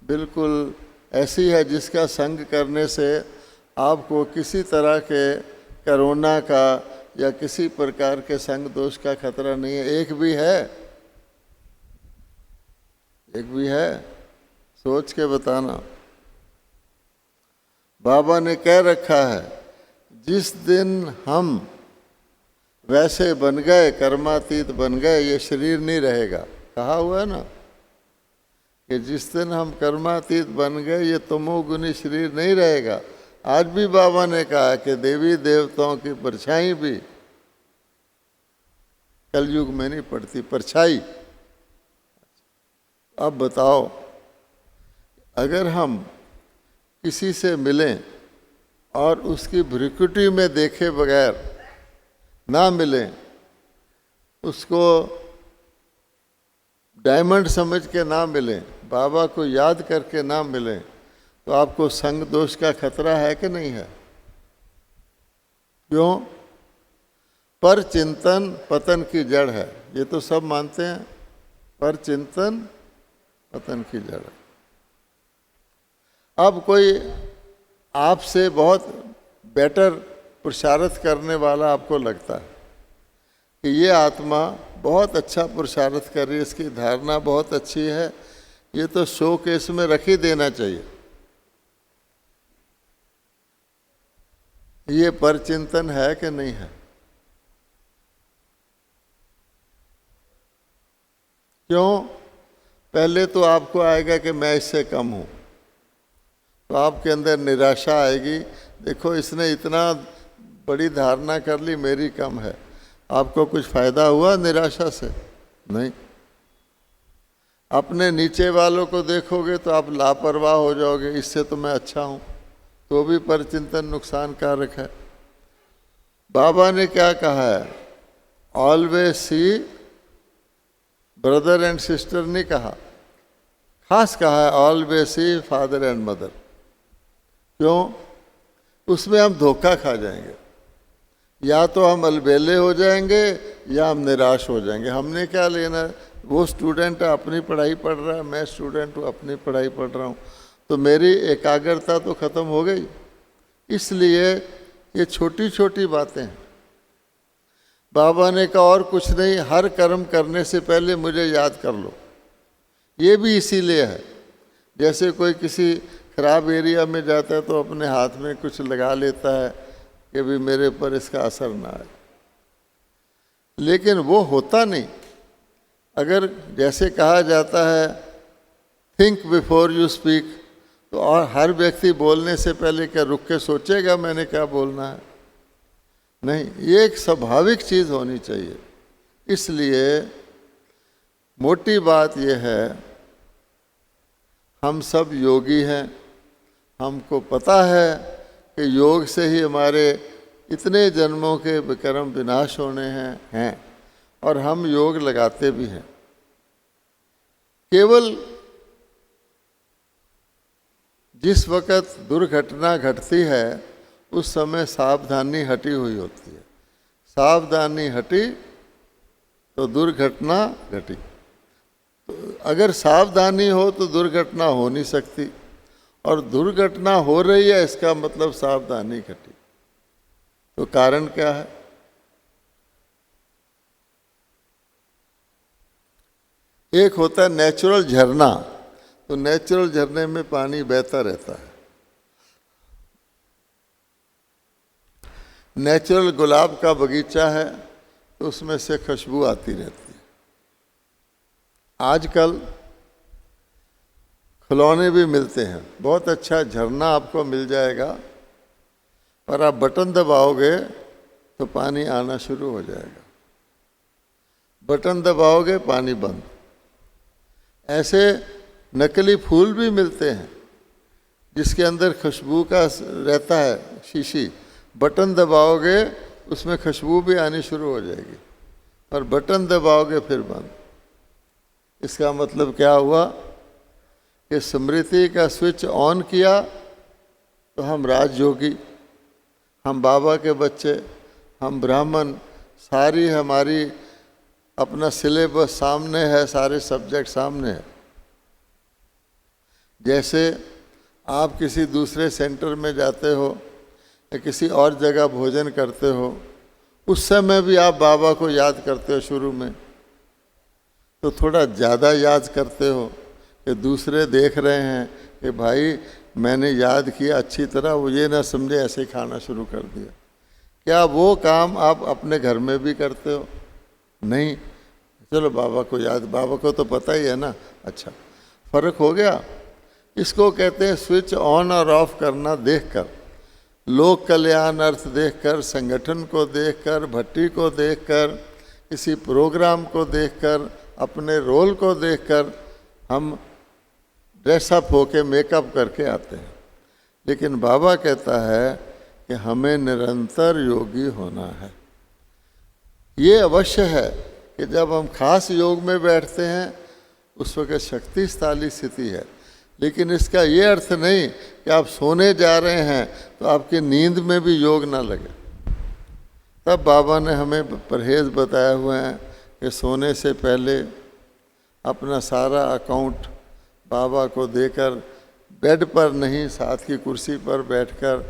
बिल्कुल ऐसी है जिसका संग करने से आपको किसी तरह के कोरोना का या किसी प्रकार के संग दोष का खतरा नहीं है। एक भी है, एक भी है, सोच के बताना। बाबा ने कह रखा है जिस दिन हम वैसे बन गए, कर्मातीत बन गए, ये शरीर नहीं रहेगा। कहा हुआ है ना कि जिस दिन हम कर्मातीत बन गए ये तमोगुनी शरीर नहीं रहेगा। आज भी बाबा ने कहा कि देवी देवताओं की परछाई भी कलयुग में नहीं पड़ती, परछाई। अब बताओ, अगर हम किसी से मिलें और उसकी भ्रिकुटी में देखे बगैर ना मिलें, उसको डायमंड समझ के ना मिलें, बाबा को याद करके ना मिलें, तो आपको संग दोष का खतरा है कि नहीं है? क्यों? पर चिंतन पतन की जड़ है, ये तो सब मानते हैं। पर चिंतन पतन की जड़ है। अब कोई आपसे बहुत बेटर पुरुषार्थ करने वाला आपको लगता है कि ये आत्मा बहुत अच्छा पुरुषार्थ कर रही है, इसकी धारणा बहुत अच्छी है, ये तो शो केस में रख ही देना चाहिए। ये परचिंतन है कि नहीं है? क्यों? पहले तो आपको आएगा कि मैं इससे कम हूँ, तो आपके अंदर निराशा आएगी। देखो इसने इतना बड़ी धारणा कर ली, मेरी कम है। आपको कुछ फायदा हुआ निराशा से? नहीं। अपने नीचे वालों को देखोगे तो आप लापरवाह हो जाओगे, इससे तो मैं अच्छा हूँ, तो भी परचिंतन नुकसान कारक है। बाबा ने क्या कहा है? Always see brother and sister नहीं कहा, खास कहा है always see father and mother. क्यों? उसमें हम धोखा खा जाएंगे, या तो हम अलबेले हो जाएंगे या हम निराश हो जाएंगे। हमने क्या लेना है? वो स्टूडेंट अपनी पढ़ाई पढ़ रहा है, मैं स्टूडेंट हूँ अपनी पढ़ाई पढ़ रहा हूँ, तो मेरी एकाग्रता तो ख़त्म हो गई। इसलिए ये छोटी छोटी बातें हैं। बाबा ने कहा और कुछ नहीं, हर कर्म करने से पहले मुझे याद कर लो। ये भी इसीलिए है जैसे कोई किसी खराब एरिया में जाता है तो अपने हाथ में कुछ लगा लेता है कि भी मेरे पर इसका असर ना आए, लेकिन वो होता नहीं। अगर जैसे कहा जाता है थिंक बिफोर यू स्पीक, तो और हर व्यक्ति बोलने से पहले क्या रुक के सोचेगा मैंने क्या बोलना है? नहीं, ये एक स्वाभाविक चीज़ होनी चाहिए। इसलिए मोटी बात यह है, हम सब योगी हैं, हमको पता है कि योग से ही हमारे इतने जन्मों के विक्रम विनाश होने हैं और हम योग लगाते भी हैं। केवल जिस वक़्त दुर्घटना घटती है उस समय सावधानी हटी हुई होती है। सावधानी हटी तो दुर्घटना घटी। तो अगर सावधानी हो तो दुर्घटना हो नहीं सकती, और दुर्घटना हो रही है इसका मतलब सावधानी घटी। तो कारण क्या है? एक होता है नेचुरल झरना, तो नेचुरल झरने में पानी बहता रहता है। नेचुरल गुलाब का बगीचा है तो उसमें से खुशबू आती रहती है। आजकल खिलौने भी मिलते हैं, बहुत अच्छा झरना आपको मिल जाएगा, पर आप बटन दबाओगे तो पानी आना शुरू हो जाएगा, बटन दबाओगे पानी बंद। ऐसे नकली फूल भी मिलते हैं जिसके अंदर खुशबू का रहता है शीशी, बटन दबाओगे उसमें खुशबू भी आनी शुरू हो जाएगी, और बटन दबाओगे फिर बंद। इसका मतलब क्या हुआ कि स्मृति का स्विच ऑन किया तो हम राजयोगी, हम बाबा के बच्चे, हम ब्राह्मण, सारी हमारी अपना सिलेबस सामने है, सारे सब्जेक्ट सामने है। जैसे आप किसी दूसरे सेंटर में जाते हो या किसी और जगह भोजन करते हो, उस समय भी आप बाबा को याद करते हो शुरू में, तो थोड़ा ज़्यादा याद करते हो कि दूसरे देख रहे हैं कि भाई मैंने याद किया अच्छी तरह, वो ये ना समझे ऐसे ही खाना शुरू कर दिया। क्या वो काम आप अपने घर में भी करते हो? नहीं, चलो बाबा को याद, बाबा को तो पता ही है ना। अच्छा, फर्क हो गया। इसको कहते हैं स्विच ऑन और ऑफ करना देखकर, लोक कल्याण अर्थ देखकर, संगठन को देखकर, भट्टी को देखकर, किसी प्रोग्राम को देखकर, अपने रोल को देखकर हम ड्रेसअप होके मेकअप करके आते हैं। लेकिन बाबा कहता है कि हमें निरंतर योगी होना है। ये अवश्य है कि जब हम खास योग में बैठते हैं उस वक्त शक्तिशाली स्थिति है, लेकिन इसका ये अर्थ नहीं कि आप सोने जा रहे हैं तो आपकी नींद में भी योग ना लगे। तब बाबा ने हमें परहेज बताए हुए हैं कि सोने से पहले अपना सारा अकाउंट बाबा को देकर, बेड पर नहीं साथ की कुर्सी पर बैठकर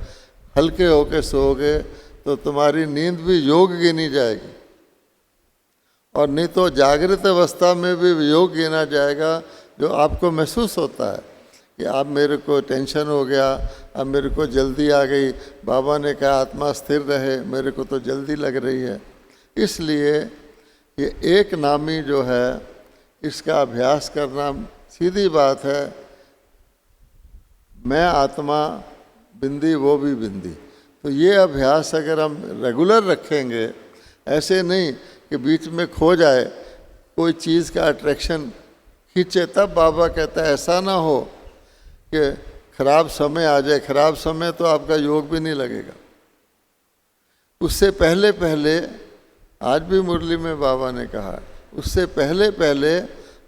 हल्के होकर सोओगे तो तुम्हारी नींद भी योग गिनी जाएगी, और नहीं तो जागृत अवस्था में भी योग गिना जाएगा। जो आपको महसूस होता है कि अब मेरे को टेंशन हो गया, अब मेरे को जल्दी आ गई, बाबा ने कहा आत्मा स्थिर रहे, मेरे को तो जल्दी लग रही है। इसलिए ये एक नामी जो है इसका अभ्यास करना सीधी बात है। मैं आत्मा बिंदी वो भी बिंदी, तो ये अभ्यास अगर हम रेगुलर रखेंगे, ऐसे नहीं कि बीच में खो जाए, कोई चीज़ का अट्रैक्शन खींचे, तब बाबा कहता है ऐसा ना हो कि खराब समय आ जाए। खराब समय तो आपका योग भी नहीं लगेगा। उससे पहले पहले, आज भी मुरली में बाबा ने कहा, उससे पहले पहले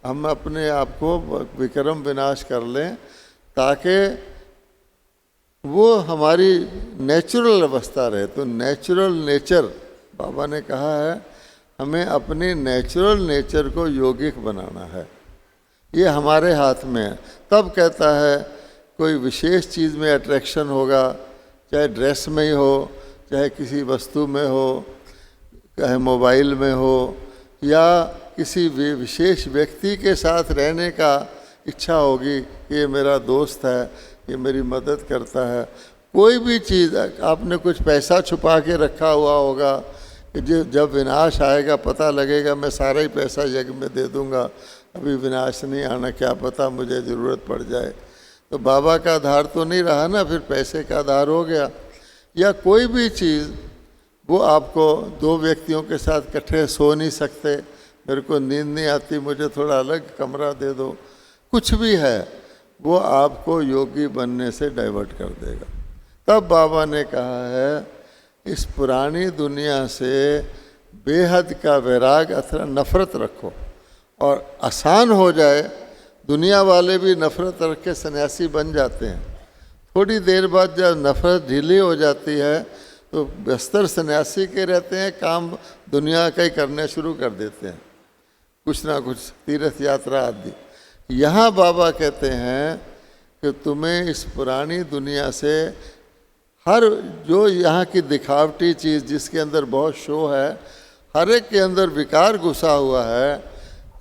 हम अपने आप को विक्रम विनाश कर लें, ताकि वो हमारी नेचुरल अवस्था रहे। तो नेचुरल नेचर, बाबा ने कहा है हमें अपने नेचुरल नेचर को यौगिक बनाना है, ये हमारे हाथ में है। तब कहता है कोई विशेष चीज़ में अट्रैक्शन होगा, चाहे ड्रेस में ही हो, चाहे किसी वस्तु में हो, चाहे मोबाइल में हो, या किसी विशेष व्यक्ति के साथ रहने का इच्छा होगी कि ये मेरा दोस्त है, ये मेरी मदद करता है। कोई भी चीज़, आपने कुछ पैसा छुपा के रखा हुआ होगा कि जब विनाश आएगा पता लगेगा मैं सारा ही पैसा यज्ञ में दे दूंगा, अभी विनाश नहीं आना, क्या पता मुझे ज़रूरत पड़ जाए। तो बाबा का आधार तो नहीं रहा ना, फिर पैसे का आधार हो गया। या कोई भी चीज़, वो आपको दो व्यक्तियों के साथ इकट्ठे सो नहीं सकते, मेरे को नींद नहीं आती, मुझे थोड़ा अलग कमरा दे दो, कुछ भी है वो आपको योगी बनने से डाइवर्ट कर देगा। तब बाबा ने कहा है इस पुरानी दुनिया से बेहद का वैराग अथवा नफ़रत रखो, और आसान हो जाए, दुनिया वाले भी नफ़रत रख के सन्यासी बन जाते हैं। थोड़ी देर बाद जब नफ़रत ढीली हो जाती है तो बस्तर सन्यासी के रहते हैं, काम दुनिया का ही करने शुरू कर देते हैं, कुछ ना कुछ तीर्थ यात्रा आदि। यहाँ बाबा कहते हैं कि तुम्हें इस पुरानी दुनिया से हर जो यहाँ की दिखावटी चीज़ जिसके अंदर बहुत शो है, हर एक के अंदर विकार घुसा हुआ है,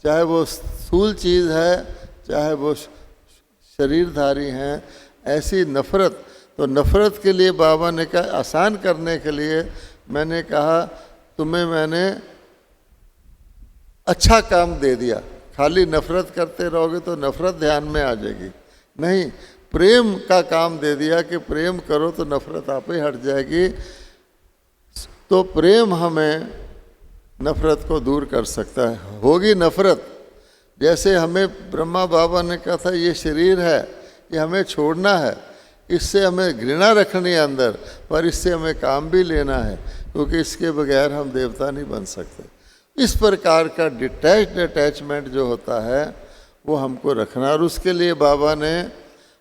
चाहे वो स्थूल चीज़ है चाहे वो शरीरधारी हैं, ऐसी नफ़रत। तो नफ़रत के लिए बाबा ने कहा, आसान करने के लिए मैंने कहा तुम्हें मैंने अच्छा काम दे दिया। खाली नफ़रत करते रहोगे तो नफ़रत ध्यान में आ जाएगी, नहीं, प्रेम का काम दे दिया कि प्रेम करो तो नफ़रत आप ही हट जाएगी। तो प्रेम हमें नफ़रत को दूर कर सकता है। होगी नफ़रत, जैसे हमें ब्रह्मा बाबा ने कहा था ये शरीर है, ये हमें छोड़ना है, इससे हमें घृणा रखनी है अंदर, पर इससे हमें काम भी लेना है, क्योंकि इसके बगैर हम देवता नहीं बन सकते। इस प्रकार का डिटैच्ड अटैचमेंट जो होता है वो हमको रखना, और उसके लिए बाबा ने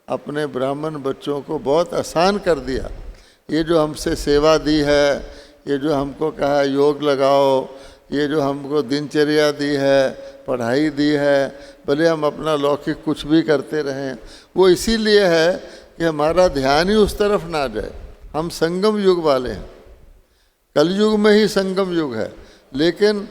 अपने ब्राह्मण बच्चों को बहुत आसान कर दिया। ये जो हमसे सेवा दी है, ये जो हमको कहा योग लगाओ, ये जो हमको दिनचर्या दी है, पढ़ाई दी है, भले हम अपना लौकिक कुछ भी करते रहें, वो इसीलिए है कि हमारा ध्यान ही उस तरफ ना जाए। हम संगम युग वाले हैं, कलयुग में ही संगम युग है, लेकिन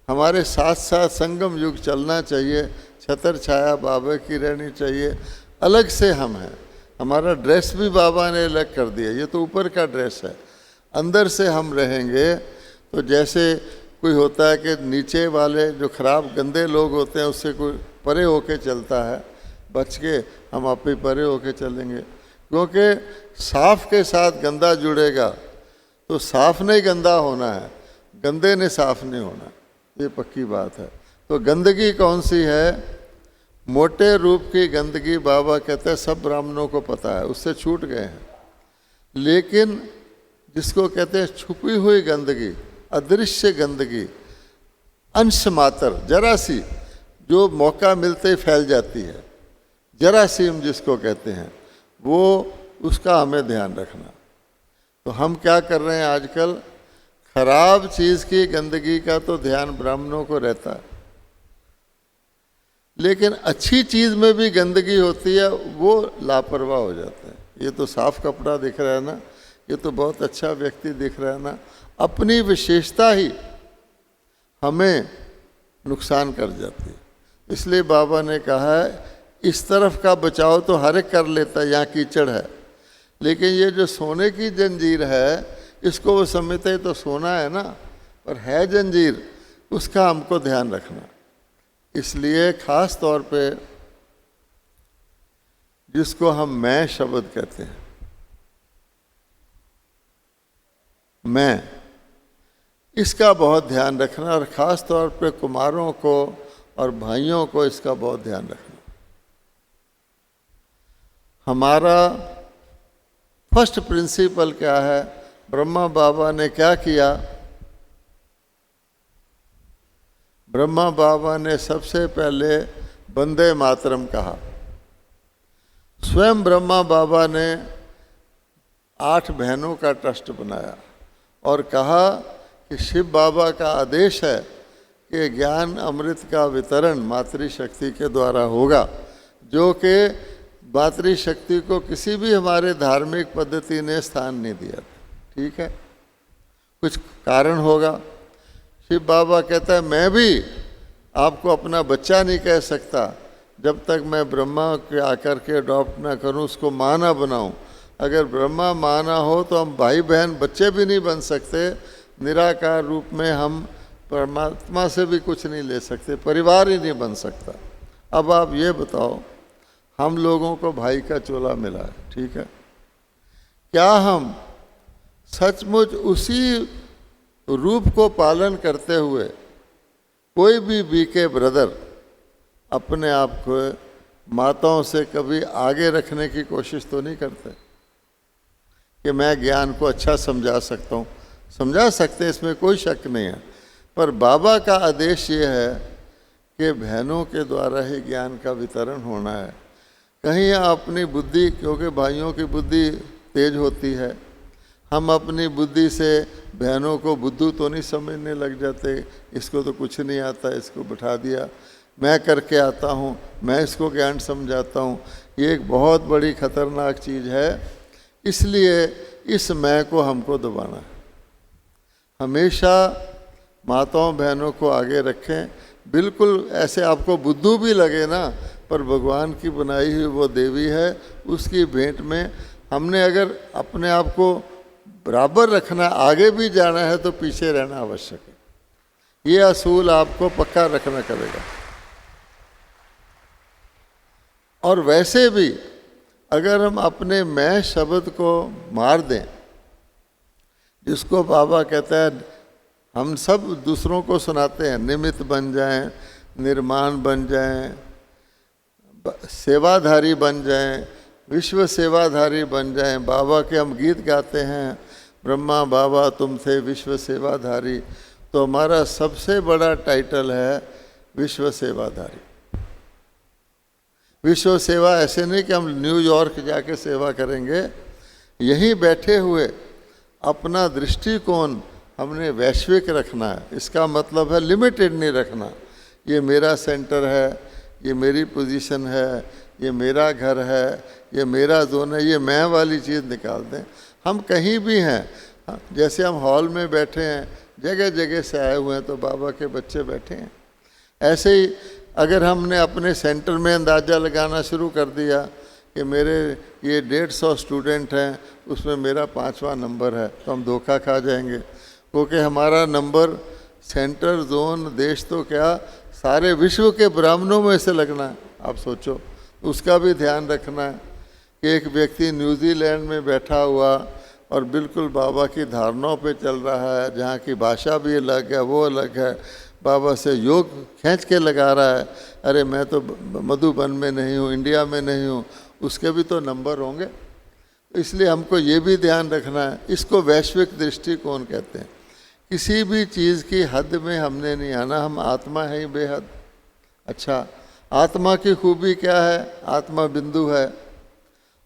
हमारे साथ साथ संगम युग चलना चाहिए। छतर छाया बाबा की रहनी चाहिए। अलग से हम हैं, हमारा ड्रेस भी बाबा ने अलग कर दिया, ये तो ऊपर का ड्रेस है। अंदर से हम रहेंगे तो जैसे कोई होता है कि नीचे वाले जो खराब गंदे लोग होते हैं उससे कोई परे होके चलता है, बच के हम आप ही परे होके चलेंगे, क्योंकि साफ के साथ गंदा जुड़ेगा तो साफ नहीं गंदा होना है, गंदे ने साफ नहीं होना, ये पक्की बात है। तो गंदगी कौन सी है? मोटे रूप की गंदगी बाबा कहते हैं सब ब्राह्मणों को पता है, उससे छूट गए हैं। लेकिन जिसको कहते हैं छुपी हुई गंदगी, अदृश्य गंदगी, अंश मात्र, जरा सी, जो मौका मिलते ही फैल जाती है, जरासीम जिसको कहते हैं, वो उसका हमें ध्यान रखना। तो हम क्या कर रहे हैं आजकल, खराब चीज़ की गंदगी का तो ध्यान ब्राह्मणों को रहता है, लेकिन अच्छी चीज़ में भी गंदगी होती है, वो लापरवाह हो जाते हैं। ये तो साफ कपड़ा दिख रहा है ना, ये तो बहुत अच्छा व्यक्ति दिख रहा है ना, अपनी विशेषता ही हमें नुकसान कर जाती है। इसलिए बाबा ने कहा है इस तरफ का बचाव तो हर एक कर लेता है, यहाँ कीचड़ है, लेकिन ये जो सोने की जंजीर है इसको वो समझते हैं तो सोना है ना, पर है जंजीर, उसका हमको ध्यान रखना। इसलिए खास तौर पे जिसको हम मैं शब्द कहते हैं, मैं, इसका बहुत ध्यान रखना, और ख़ास तौर पे कुमारों को और भाइयों को इसका बहुत ध्यान रखना। हमारा फर्स्ट प्रिंसिपल क्या है? ब्रह्मा बाबा ने क्या किया? ब्रह्मा बाबा ने सबसे पहले वंदे मातरम कहा। स्वयं ब्रह्मा बाबा ने 8 बहनों का ट्रस्ट बनाया और कहा कि शिव बाबा का आदेश है कि ज्ञान अमृत का वितरण मातृशक्ति के द्वारा होगा, जो कि मातृशक्ति को किसी भी हमारे धार्मिक पद्धति ने स्थान नहीं दिया। ठीक है, कुछ कारण होगा। शिव बाबा कहता है मैं भी आपको अपना बच्चा नहीं कह सकता, जब तक मैं ब्रह्मा के आकर के अडॉप्ट ना करूं, उसको माँ ना बनाऊं। अगर ब्रह्मा माँ ना हो तो हम भाई बहन बच्चे भी नहीं बन सकते। निराकार रूप में हम परमात्मा से भी कुछ नहीं ले सकते, परिवार ही नहीं बन सकता। अब आप ये बताओ, हम लोगों को भाई का चोला मिला है, ठीक है, क्या हम सचमुच उसी रूप को पालन करते हुए कोई भी बीके ब्रदर अपने आप को माताओं से कभी आगे रखने की कोशिश तो नहीं करते कि मैं ज्ञान को अच्छा समझा सकता हूँ? समझा सकते हैं, इसमें कोई शक नहीं है, पर बाबा का आदेश ये है कि बहनों के द्वारा ही ज्ञान का वितरण होना है। कहीं अपनी बुद्धि, क्योंकि भाइयों की बुद्धि तेज होती है, हम अपनी बुद्धि से बहनों को बुद्धू तो नहीं समझने लग जाते, इसको तो कुछ नहीं आता, इसको बिठा दिया, मैं करके आता हूँ, मैं इसको ज्ञान समझाता हूँ। ये एक बहुत बड़ी खतरनाक चीज़ है। इसलिए इस मैं को हमको दबाना है। हमेशा माताओं बहनों को आगे रखें। बिल्कुल ऐसे आपको बुद्धू भी लगे ना, पर भगवान की बनाई हुई वो देवी है, उसकी भेंट में हमने अगर अपने आप को बराबर रखना, आगे भी जाना है तो पीछे रहना आवश्यक है। ये असूल आपको पक्का रखना पड़ेगा। और वैसे भी अगर हम अपने मैं शब्द को मार दें, जिसको बाबा कहता है, हम सब दूसरों को सुनाते हैं, निमित्त बन जाएं, निर्माण बन जाएं, सेवाधारी बन जाएं, विश्व सेवाधारी बन जाएं। बाबा के हम गीत गाते हैं, ब्रह्मा बाबा तुम थे विश्व सेवाधारी, तो हमारा सबसे बड़ा टाइटल है विश्व सेवाधारी। विश्व सेवा ऐसे नहीं कि हम न्यूयॉर्क जाके सेवा करेंगे, यहीं बैठे हुए अपना दृष्टिकोण हमने वैश्विक रखना है। इसका मतलब है लिमिटेड नहीं रखना, ये मेरा सेंटर है, ये मेरी पोजीशन है, ये मेरा घर है, ये मेरा जोन है, ये मैं वाली चीज़ निकाल दें। हम कहीं भी हैं, जैसे हम हॉल में बैठे हैं, जगह जगह से आए हुए हैं तो बाबा के बच्चे बैठे हैं। ऐसे ही अगर हमने अपने सेंटर में अंदाज़ा लगाना शुरू कर दिया कि मेरे ये 150 स्टूडेंट हैं, उसमें मेरा 5वां नंबर है, तो हम धोखा खा जाएंगे, क्योंकि हमारा नंबर सेंटर जोन देश तो क्या सारे विश्व के ब्राह्मणों में से लगना है। आप सोचो, उसका भी ध्यान रखना है कि एक व्यक्ति न्यूजीलैंड में बैठा हुआ और बिल्कुल बाबा की धारणाओं पे चल रहा है, जहाँ की भाषा भी अलग है, वो अलग है, बाबा से योग खींच के लगा रहा है, अरे मैं तो मधुबन में नहीं हूँ, इंडिया में नहीं हूँ, उसके भी तो नंबर होंगे। इसलिए हमको ये भी ध्यान रखना है। इसको वैश्विक दृष्टिकोण कहते हैं। किसी भी चीज़ की हद में हमने नहीं आना, हम आत्मा है ही बेहद। अच्छा, आत्मा की खूबी क्या है? आत्मा बिंदु है।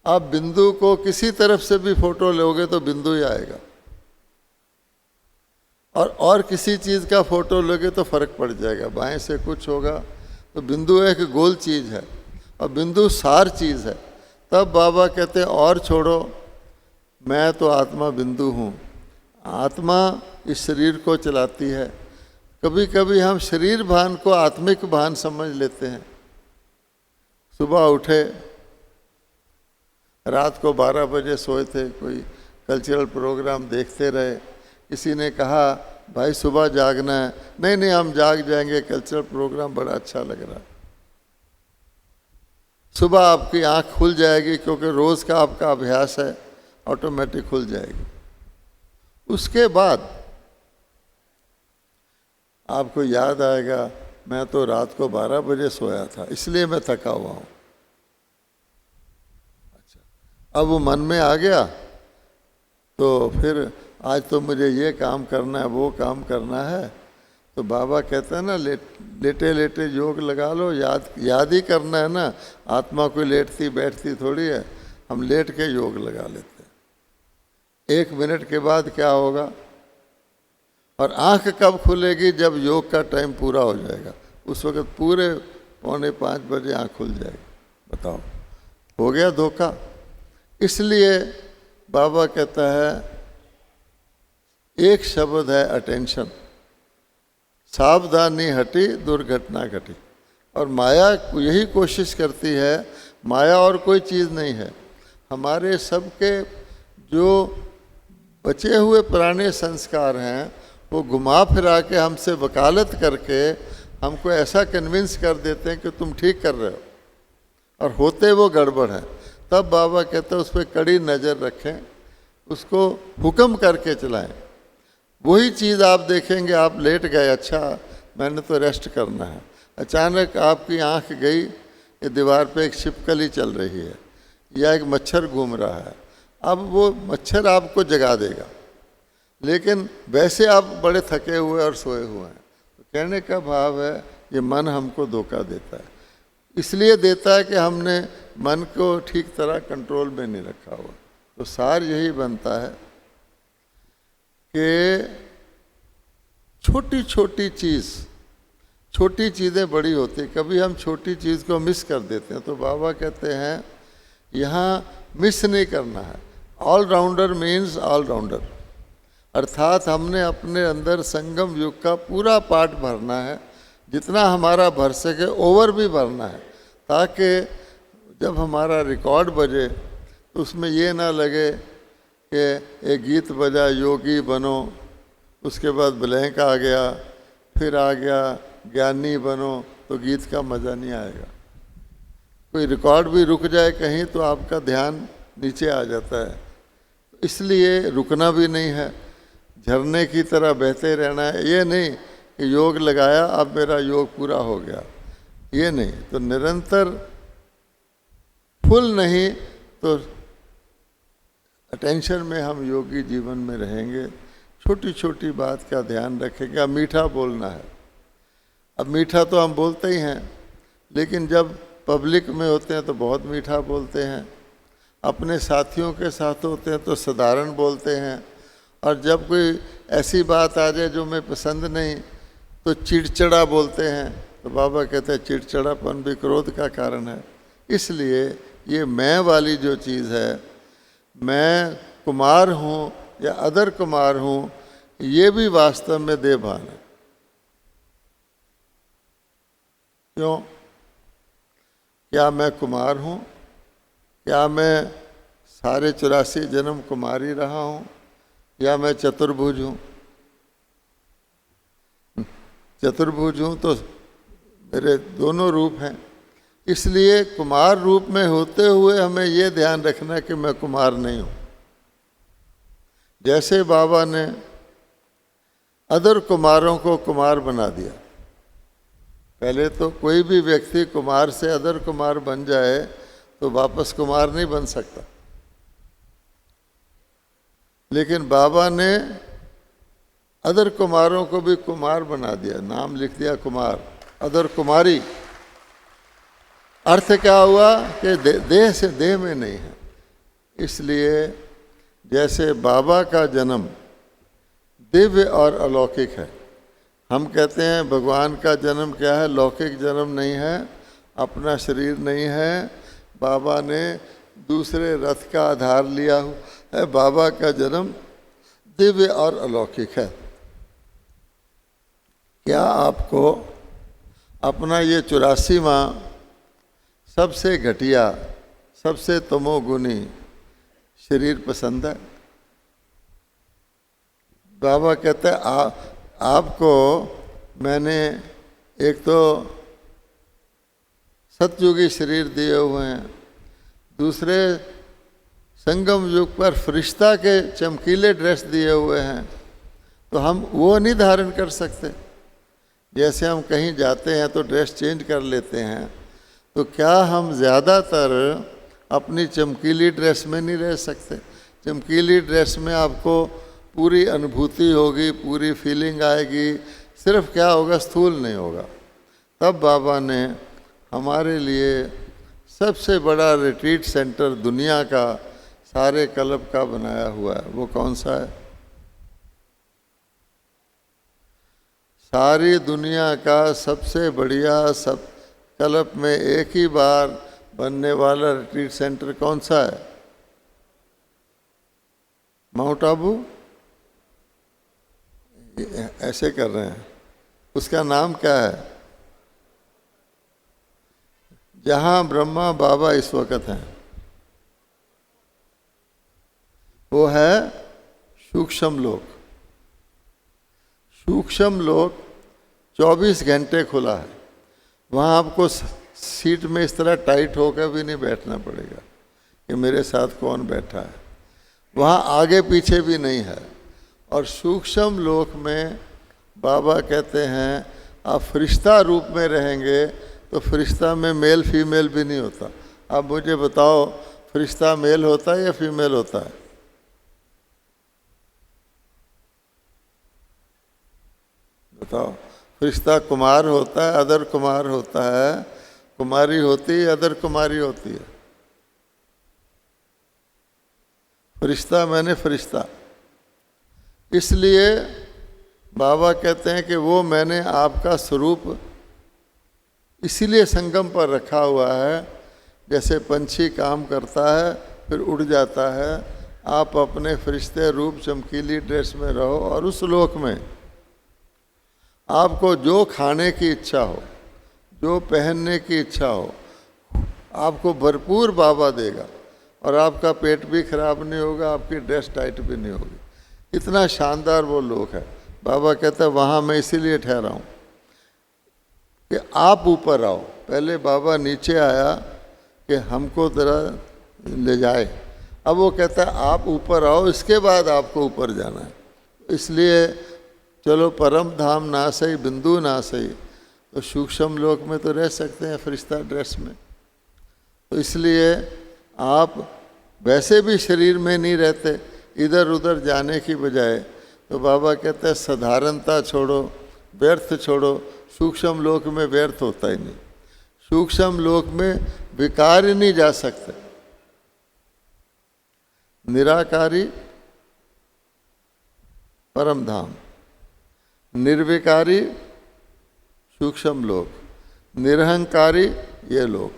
आप बिंदु को किसी तरफ से भी फोटो लोगे तो बिंदु ही आएगा, और किसी चीज़ का फोटो लोगे तो फर्क पड़ जाएगा, बाएं से कुछ होगा। तो बिंदु एक गोल चीज़ है और बिंदु सार चीज़ है। तब बाबा कहते हैं और छोड़ो, मैं तो आत्मा बिंदु हूँ। आत्मा इस शरीर को चलाती है। कभी कभी हम शरीर भान को आत्मिक भान समझ लेते हैं। सुबह उठे, रात को 12 बजे सोए थे, कोई कल्चरल प्रोग्राम देखते रहे, किसी ने कहा भाई सुबह जागना है, नहीं नहीं हम जाग जाएंगे, कल्चरल प्रोग्राम बड़ा अच्छा लग रहा है। सुबह आपकी आंख खुल जाएगी, क्योंकि रोज़ का आपका अभ्यास है, ऑटोमेटिक खुल जाएगी। उसके बाद आपको याद आएगा मैं तो रात को 12 बजे सोया था, इसलिए मैं थका हुआ हूँ। अच्छा, अब वो मन में आ गया तो फिर आज तो मुझे ये काम करना है, वो काम करना है। तो बाबा कहते हैं ना, लेटे लेटे योग लगा लो, याद ही करना है ना। आत्मा कोई लेटती बैठती थोड़ी है, हम लेट के योग लगा लेते हैं। 1 मिनट के बाद क्या होगा? और आंख कब खुलेगी? जब योग का टाइम पूरा हो जाएगा, उस वक्त पूरे 4:45 बजे आंख खुल जाएगी। बताओ, हो गया धोखा। इसलिए बाबा कहता है, एक शब्द है अटेंशन। सावधानी हटी, दुर्घटना घटी। और माया यही कोशिश करती है, माया और कोई चीज़ नहीं है, हमारे सबके जो बचे हुए पुराने संस्कार हैं वो घुमा फिरा के हमसे वकालत करके हमको ऐसा कन्विंस कर देते हैं कि तुम ठीक कर रहे हो, और होते वो गड़बड़ है। तब बाबा कहते हैं उस पर कड़ी नज़र रखें, उसको हुक्म करके चलाएं। वही चीज़ आप देखेंगे, आप लेट गए, अच्छा मैंने तो रेस्ट करना है, अचानक आपकी आंख गई, ये दीवार पे एक छिपकली चल रही है या एक मच्छर घूम रहा है, अब वो मच्छर आपको जगा देगा, लेकिन वैसे आप बड़े थके हुए और सोए हुए हैं। तो कहने का भाव है ये मन हमको धोखा देता है, इसलिए देता है कि हमने मन को ठीक तरह कंट्रोल में नहीं रखा हुआ। तो सार यही बनता है कि छोटी छोटी चीज़ें बड़ी होती, कभी हम छोटी चीज़ को मिस कर देते हैं। तो बाबा कहते हैं यहाँ मिस नहीं करना है। ऑलराउंडर मीन्स ऑलराउंडर, अर्थात हमने अपने अंदर संगम युग का पूरा पाठ भरना है, जितना हमारा भर सके, ओवर भी भरना है, ताकि जब हमारा रिकॉर्ड बजे तो उसमें ये ना लगे कि एक गीत बजा योगी बनो, उसके बाद ब्लैंक आ गया, फिर आ गया ज्ञानी बनो, तो गीत का मज़ा नहीं आएगा। कोई रिकॉर्ड भी रुक जाए कहीं तो आपका ध्यान नीचे आ जाता है। इसलिए रुकना भी नहीं है, झरने की तरह बहते रहना है। ये नहीं कि योग लगाया अब मेरा योग पूरा हो गया, ये नहीं। तो निरंतर फुल नहीं तो अटेंशन में हम योगी जीवन में रहेंगे, छोटी छोटी बात का ध्यान रखेंगे। अब मीठा बोलना है, अब मीठा तो हम बोलते ही हैं, लेकिन जब पब्लिक में होते हैं तो बहुत मीठा बोलते हैं, अपने साथियों के साथ होते हैं तो साधारण बोलते हैं, और जब कोई ऐसी बात आ जाए जो मैं पसंद नहीं तो चिड़चिड़ा बोलते हैं। तो बाबा कहते हैं चिड़चिड़ापन भी क्रोध का कारण है। इसलिए ये मैं वाली जो चीज़ है, मैं कुमार हूँ या अदर कुमार हूँ, ये भी वास्तव में देहभान है। क्यों? क्या मैं कुमार हूँ? क्या मैं सारे 84 जन्म कुमार ही रहा हूँ, या मैं चतुर्भुज हूँ? चतुर्भुज हूँ तो मेरे दोनों रूप हैं। इसलिए कुमार रूप में होते हुए हमें ये ध्यान रखना कि मैं कुमार नहीं हूँ। जैसे बाबा ने अदर कुमारों को कुमार बना दिया, पहले तो कोई भी व्यक्ति कुमार से अदर कुमार बन जाए तो वापस कुमार नहीं बन सकता, लेकिन बाबा ने अदर कुमारों को भी कुमार बना दिया, नाम लिख दिया कुमार, अदर कुमारी। अर्थ क्या हुआ कि देह से देह में नहीं है। इसलिए जैसे बाबा का जन्म दिव्य और अलौकिक है, हम कहते हैं भगवान का जन्म क्या है, लौकिक जन्म नहीं है, अपना शरीर नहीं है, बाबा ने दूसरे रथ का आधार लिया है। बाबा का जन्म दिव्य और अलौकिक है। क्या आपको अपना ये 84वां सबसे घटिया, सबसे तमोगुनी शरीर पसंद है? बाबा कहते हैं आपको मैंने एक तो सतयुगी शरीर दिए हुए हैं, दूसरे संगम युग पर फरिश्ता के चमकीले ड्रेस दिए हुए हैं, तो हम वो नहीं धारण कर सकते। जैसे हम कहीं जाते हैं तो ड्रेस चेंज कर लेते हैं, तो क्या हम ज़्यादातर अपनी चमकीली ड्रेस में नहीं रह सकते? चमकीली ड्रेस में आपको पूरी अनुभूति होगी, पूरी फीलिंग आएगी, सिर्फ क्या होगा, स्थूल नहीं होगा। तब बाबा ने हमारे लिए सबसे बड़ा रिट्रीट सेंटर दुनिया का सारे कल्प का बनाया हुआ है। वो कौन सा है? सारी दुनिया का सबसे बढ़िया, सब कल्प में एक ही बार बनने वाला रिट्रीट सेंटर कौन सा है? माउंट आबू ऐसे कर रहे हैं, उसका नाम क्या है? जहाँ ब्रह्मा बाबा इस वक्त हैं वो है सूक्ष्म लोक। सूक्ष्म लोक 24 घंटे खुला है। वहाँ आपको सीट में इस तरह टाइट होकर भी नहीं बैठना पड़ेगा कि मेरे साथ कौन बैठा है। वहाँ आगे पीछे भी नहीं है। और सूक्ष्म लोक में बाबा कहते हैं आप फरिश्ता रूप में रहेंगे तो फरिश्ता में मेल फीमेल भी नहीं होता। आप मुझे बताओ फरिश्ता मेल होता है या फीमेल होता है? बताओ। फरिश्ता कुमार होता है, अदर कुमार होता है, कुमारी होती है, अदर कुमारी होती है। फरिश्ता मैंने फरिश्ता। इसलिए बाबा कहते हैं कि वो मैंने आपका स्वरूप इसीलिए संगम पर रखा हुआ है। जैसे पंछी काम करता है फिर उड़ जाता है, आप अपने फरिश्ते रूप चमकीली ड्रेस में रहो और उस लोक में आपको जो खाने की इच्छा हो, जो पहनने की इच्छा हो, आपको भरपूर बाबा देगा और आपका पेट भी खराब नहीं होगा, आपकी ड्रेस टाइट भी नहीं होगी। इतना शानदार वो लोक है। बाबा कहता है वहाँ मैं इसीलिए ठहरा हूँ कि आप ऊपर आओ। पहले बाबा नीचे आया कि हमको ज़रा ले जाए, अब वो कहता है आप ऊपर आओ, इसके बाद आपको ऊपर जाना है। इसलिए चलो परम धाम ना सही, बिंदु ना सही, तो सूक्ष्म लोक में तो रह सकते हैं फरिश्ता ड्रेस में। तो इसलिए आप वैसे भी शरीर में नहीं रहते, इधर उधर जाने की बजाय। तो बाबा कहते हैं साधारणता छोड़ो, व्यर्थ छोड़ो। सूक्ष्म लोक में व्यर्थ होता ही नहीं। सूक्ष्म लोक में विकार ही नहीं जा सकते। निराकारी परम धाम, निर्विकारी सूक्ष्म लोक, निरहंकारी ये लोक।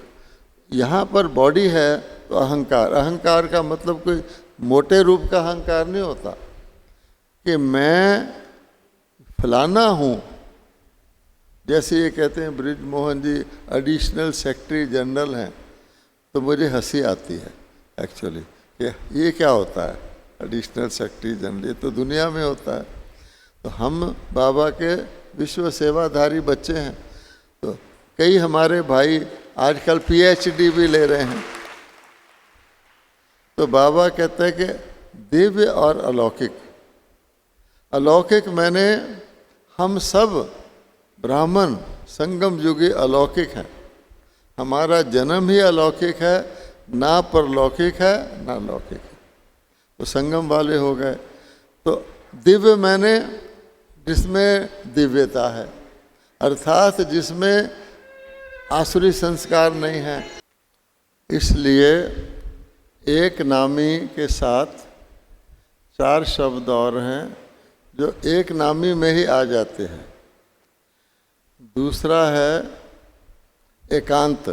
यहाँ पर बॉडी है तो अहंकार, अहंकार का मतलब कोई मोटे रूप का अहंकार नहीं होता कि मैं फलाना हूँ। जैसे ये कहते हैं bridge Mohan ji additional secretary general हैं, तो मुझे हंसी आती है एक्चुअली कि ये क्या होता है एडिशनल सेक्रेटरी जनरल, ये तो दुनिया में होता है। तो हम बाबा के विश्व सेवाधारी बच्चे हैं। तो कई हमारे भाई आजकल PhD भी ले रहे हैं। तो बाबा कहते हैं कि दिव्य और अलौकिक। अलौकिक मैंने हम सब ब्राह्मण संगम युगी अलौकिक हैं। हमारा जन्म ही अलौकिक है, ना परलौकिक है ना लौकिक है। तो संगम वाले हो गए। तो दिव्य मैंने जिसमें दिव्यता है, अर्थात जिसमें आसुरी संस्कार नहीं है। इसलिए एक नामी के साथ 4 शब्द और हैं जो एक नामी में ही आ जाते हैं। दूसरा है एकांत।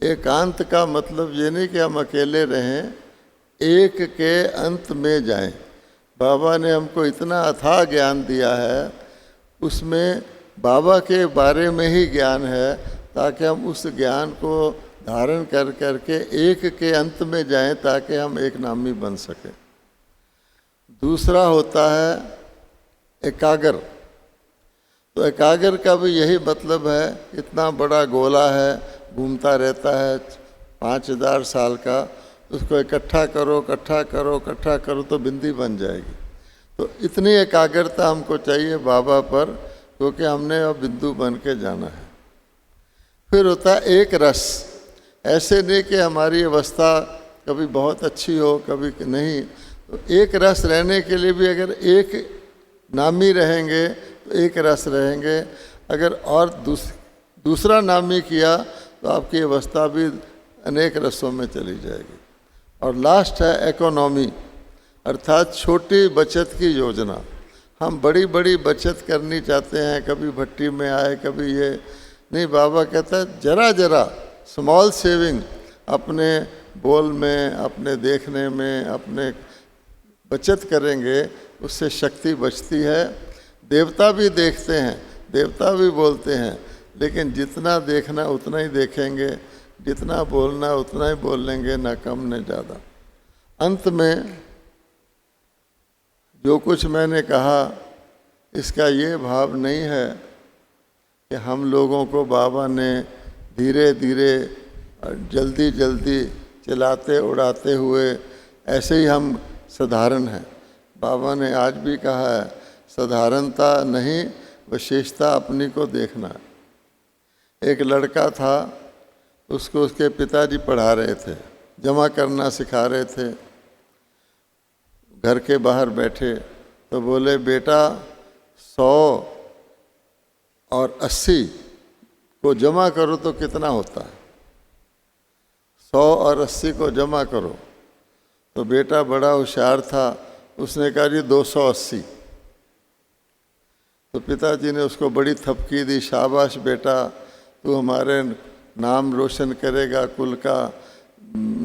एकांत का मतलब ये नहीं कि हम अकेले रहें, एक के अंत में जाएं। बाबा ने हमको इतना अथाह ज्ञान दिया है, उसमें बाबा के बारे में ही ज्ञान है, ताकि हम उस ज्ञान को धारण कर करके एक के अंत में जाएं, ताकि हम एक नामी बन सकें। दूसरा होता है एकाग्र। तो एकाग्र का भी यही मतलब है, इतना बड़ा गोला है, घूमता रहता है 5000 साल का, उसको इकट्ठा करो इकट्ठा करो इकट्ठा करो तो बिंदी बन जाएगी। तो इतनी एकाग्रता हमको चाहिए बाबा पर, क्योंकि हमने अब बिंदु बन के जाना है। फिर होता है एक रस। ऐसे नहीं कि हमारी अवस्था कभी बहुत अच्छी हो कभी नहीं। तो एक रस रहने के लिए भी अगर एक नामी रहेंगे तो एक रस रहेंगे। अगर और दूसरा नामी किया तो आपकी अवस्था भी अनेक रसों में चली जाएगी। और लास्ट है इकोनॉमी, अर्थात छोटी बचत की योजना। हम बड़ी बड़ी बचत करनी चाहते हैं, कभी भट्टी में आए कभी ये नहीं। बाबा कहता है जरा जरा स्मॉल सेविंग अपने बोल में, अपने देखने में, अपने बचत करेंगे, उससे शक्ति बचती है। देवता भी देखते हैं, देवता भी बोलते हैं लेकिन जितना देखना उतना ही देखेंगे, जितना बोलना उतना ही बोल लेंगे, ना कम न ज़्यादा। अंत में जो कुछ मैंने कहा इसका ये भाव नहीं है कि हम लोगों को बाबा ने धीरे धीरे जल्दी जल्दी चलाते उड़ाते हुए, ऐसे ही हम साधारण हैं। बाबा ने आज भी कहा है, साधारणता नहीं विशेषता अपनी को देखना। एक लड़का था, उसको उसके पिताजी पढ़ा रहे थे, जमा करना सिखा रहे थे। घर के बाहर बैठे तो बोले, बेटा 100 और 80 को जमा करो तो कितना होता है? 100 और 80 को जमा करो। तो बेटा बड़ा होशियार था, उसने कहा जी 280। तो पिताजी ने उसको बड़ी थपकी दी, शाबाश बेटा, तू हमारे नाम रोशन करेगा कुल का।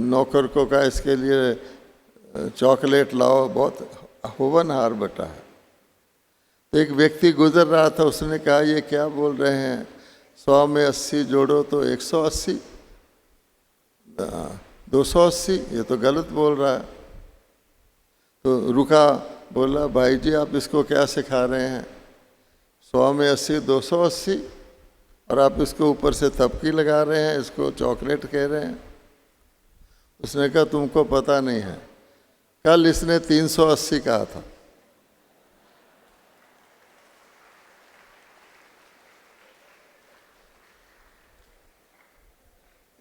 नौकर को कहा इसके लिए चॉकलेट लाओ, बहुत होनहार बेटा है। तो एक व्यक्ति गुजर रहा था, उसने कहा ये क्या बोल रहे हैं, 100 में 80 जोड़ो तो 180, 280, ये तो गलत बोल रहा है। तो रुका, बोला भाई जी आप इसको क्या सिखा रहे हैं, 100 में 80 280, और आप इसको ऊपर से थपकी लगा रहे हैं, इसको चॉकलेट कह रहे हैं। उसने कहा तुमको पता नहीं है, कल इसने 380 कहा था।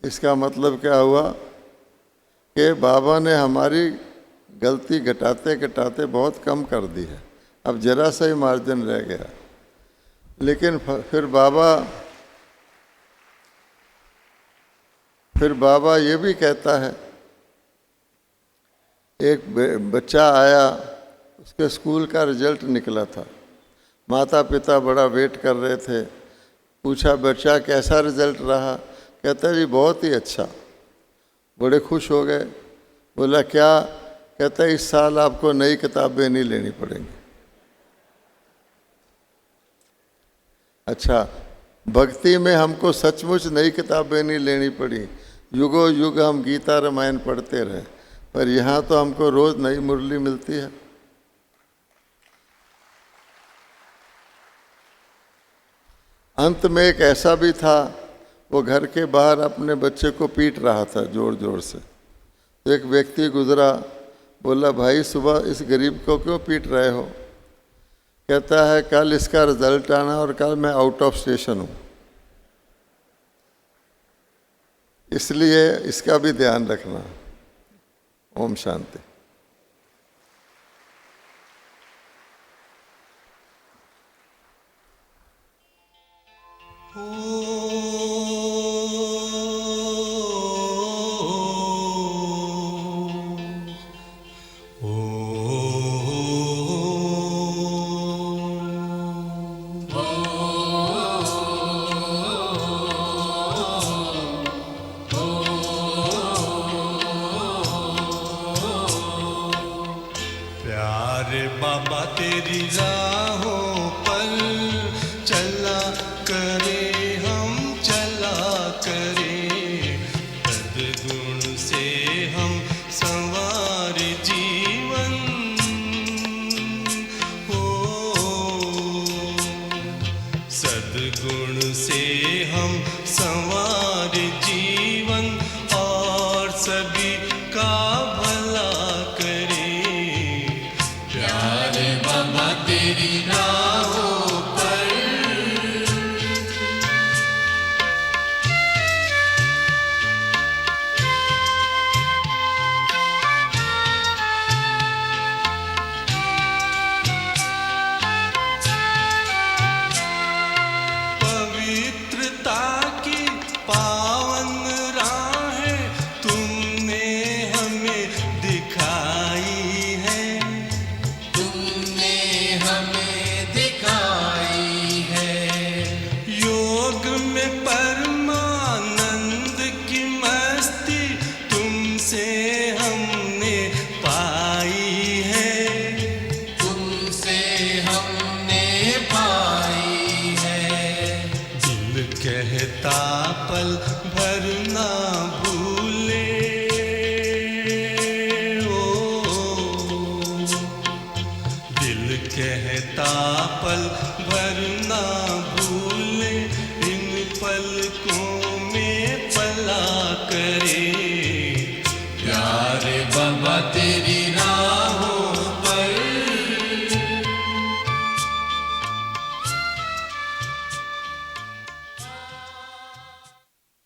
इसका मतलब क्या हुआ कि बाबा ने हमारी गलती घटाते घटाते बहुत कम कर दी है, अब जरा सा ही मार्जिन रह गया। लेकिन फिर बाबा ये भी कहता है, एक बच्चा आया, उसके स्कूल का रिजल्ट निकला था, माता पिता बड़ा वेट कर रहे थे। पूछा बच्चा कैसा रिजल्ट रहा? कहता जी बहुत ही अच्छा। बड़े खुश हो गए। बोला क्या? कहता इस साल आपको नई किताबें नहीं लेनी पड़ेंगी। अच्छा, भक्ति में हमको सचमुच नई किताबें नहीं लेनी पड़ी, युगों युग हम गीता रामायण पढ़ते रहे, पर यहाँ तो हमको रोज नई मुरली मिलती है। अंत में एक ऐसा भी था, वो घर के बाहर अपने बच्चे को पीट रहा था जोर जोर से। तो एक व्यक्ति गुजरा, बोला भाई सुबह इस गरीब को क्यों पीट रहे हो? कहता है कल इसका रिजल्ट आना और कल मैं आउट ऑफ स्टेशन हूँ, इसलिए इसका भी ध्यान रखना। ओम शांति। बाबा तेरी राहों पर चला करे, हम चला करे, सद्गुण से हम संवार जीवन हो, सद्गुण से हम संवार जीवन और सभी का भला करे। प्यारे बाबा तेरी राहों पर पवित्रता की पावन राहें तुमने हमें दिखाई है, तुमने हमें दिखाई है। योग में परमानंद की मस्ती तुमसे हमने पाई है, तुमसे हमने पाई है। दिल पल भर ना भूले।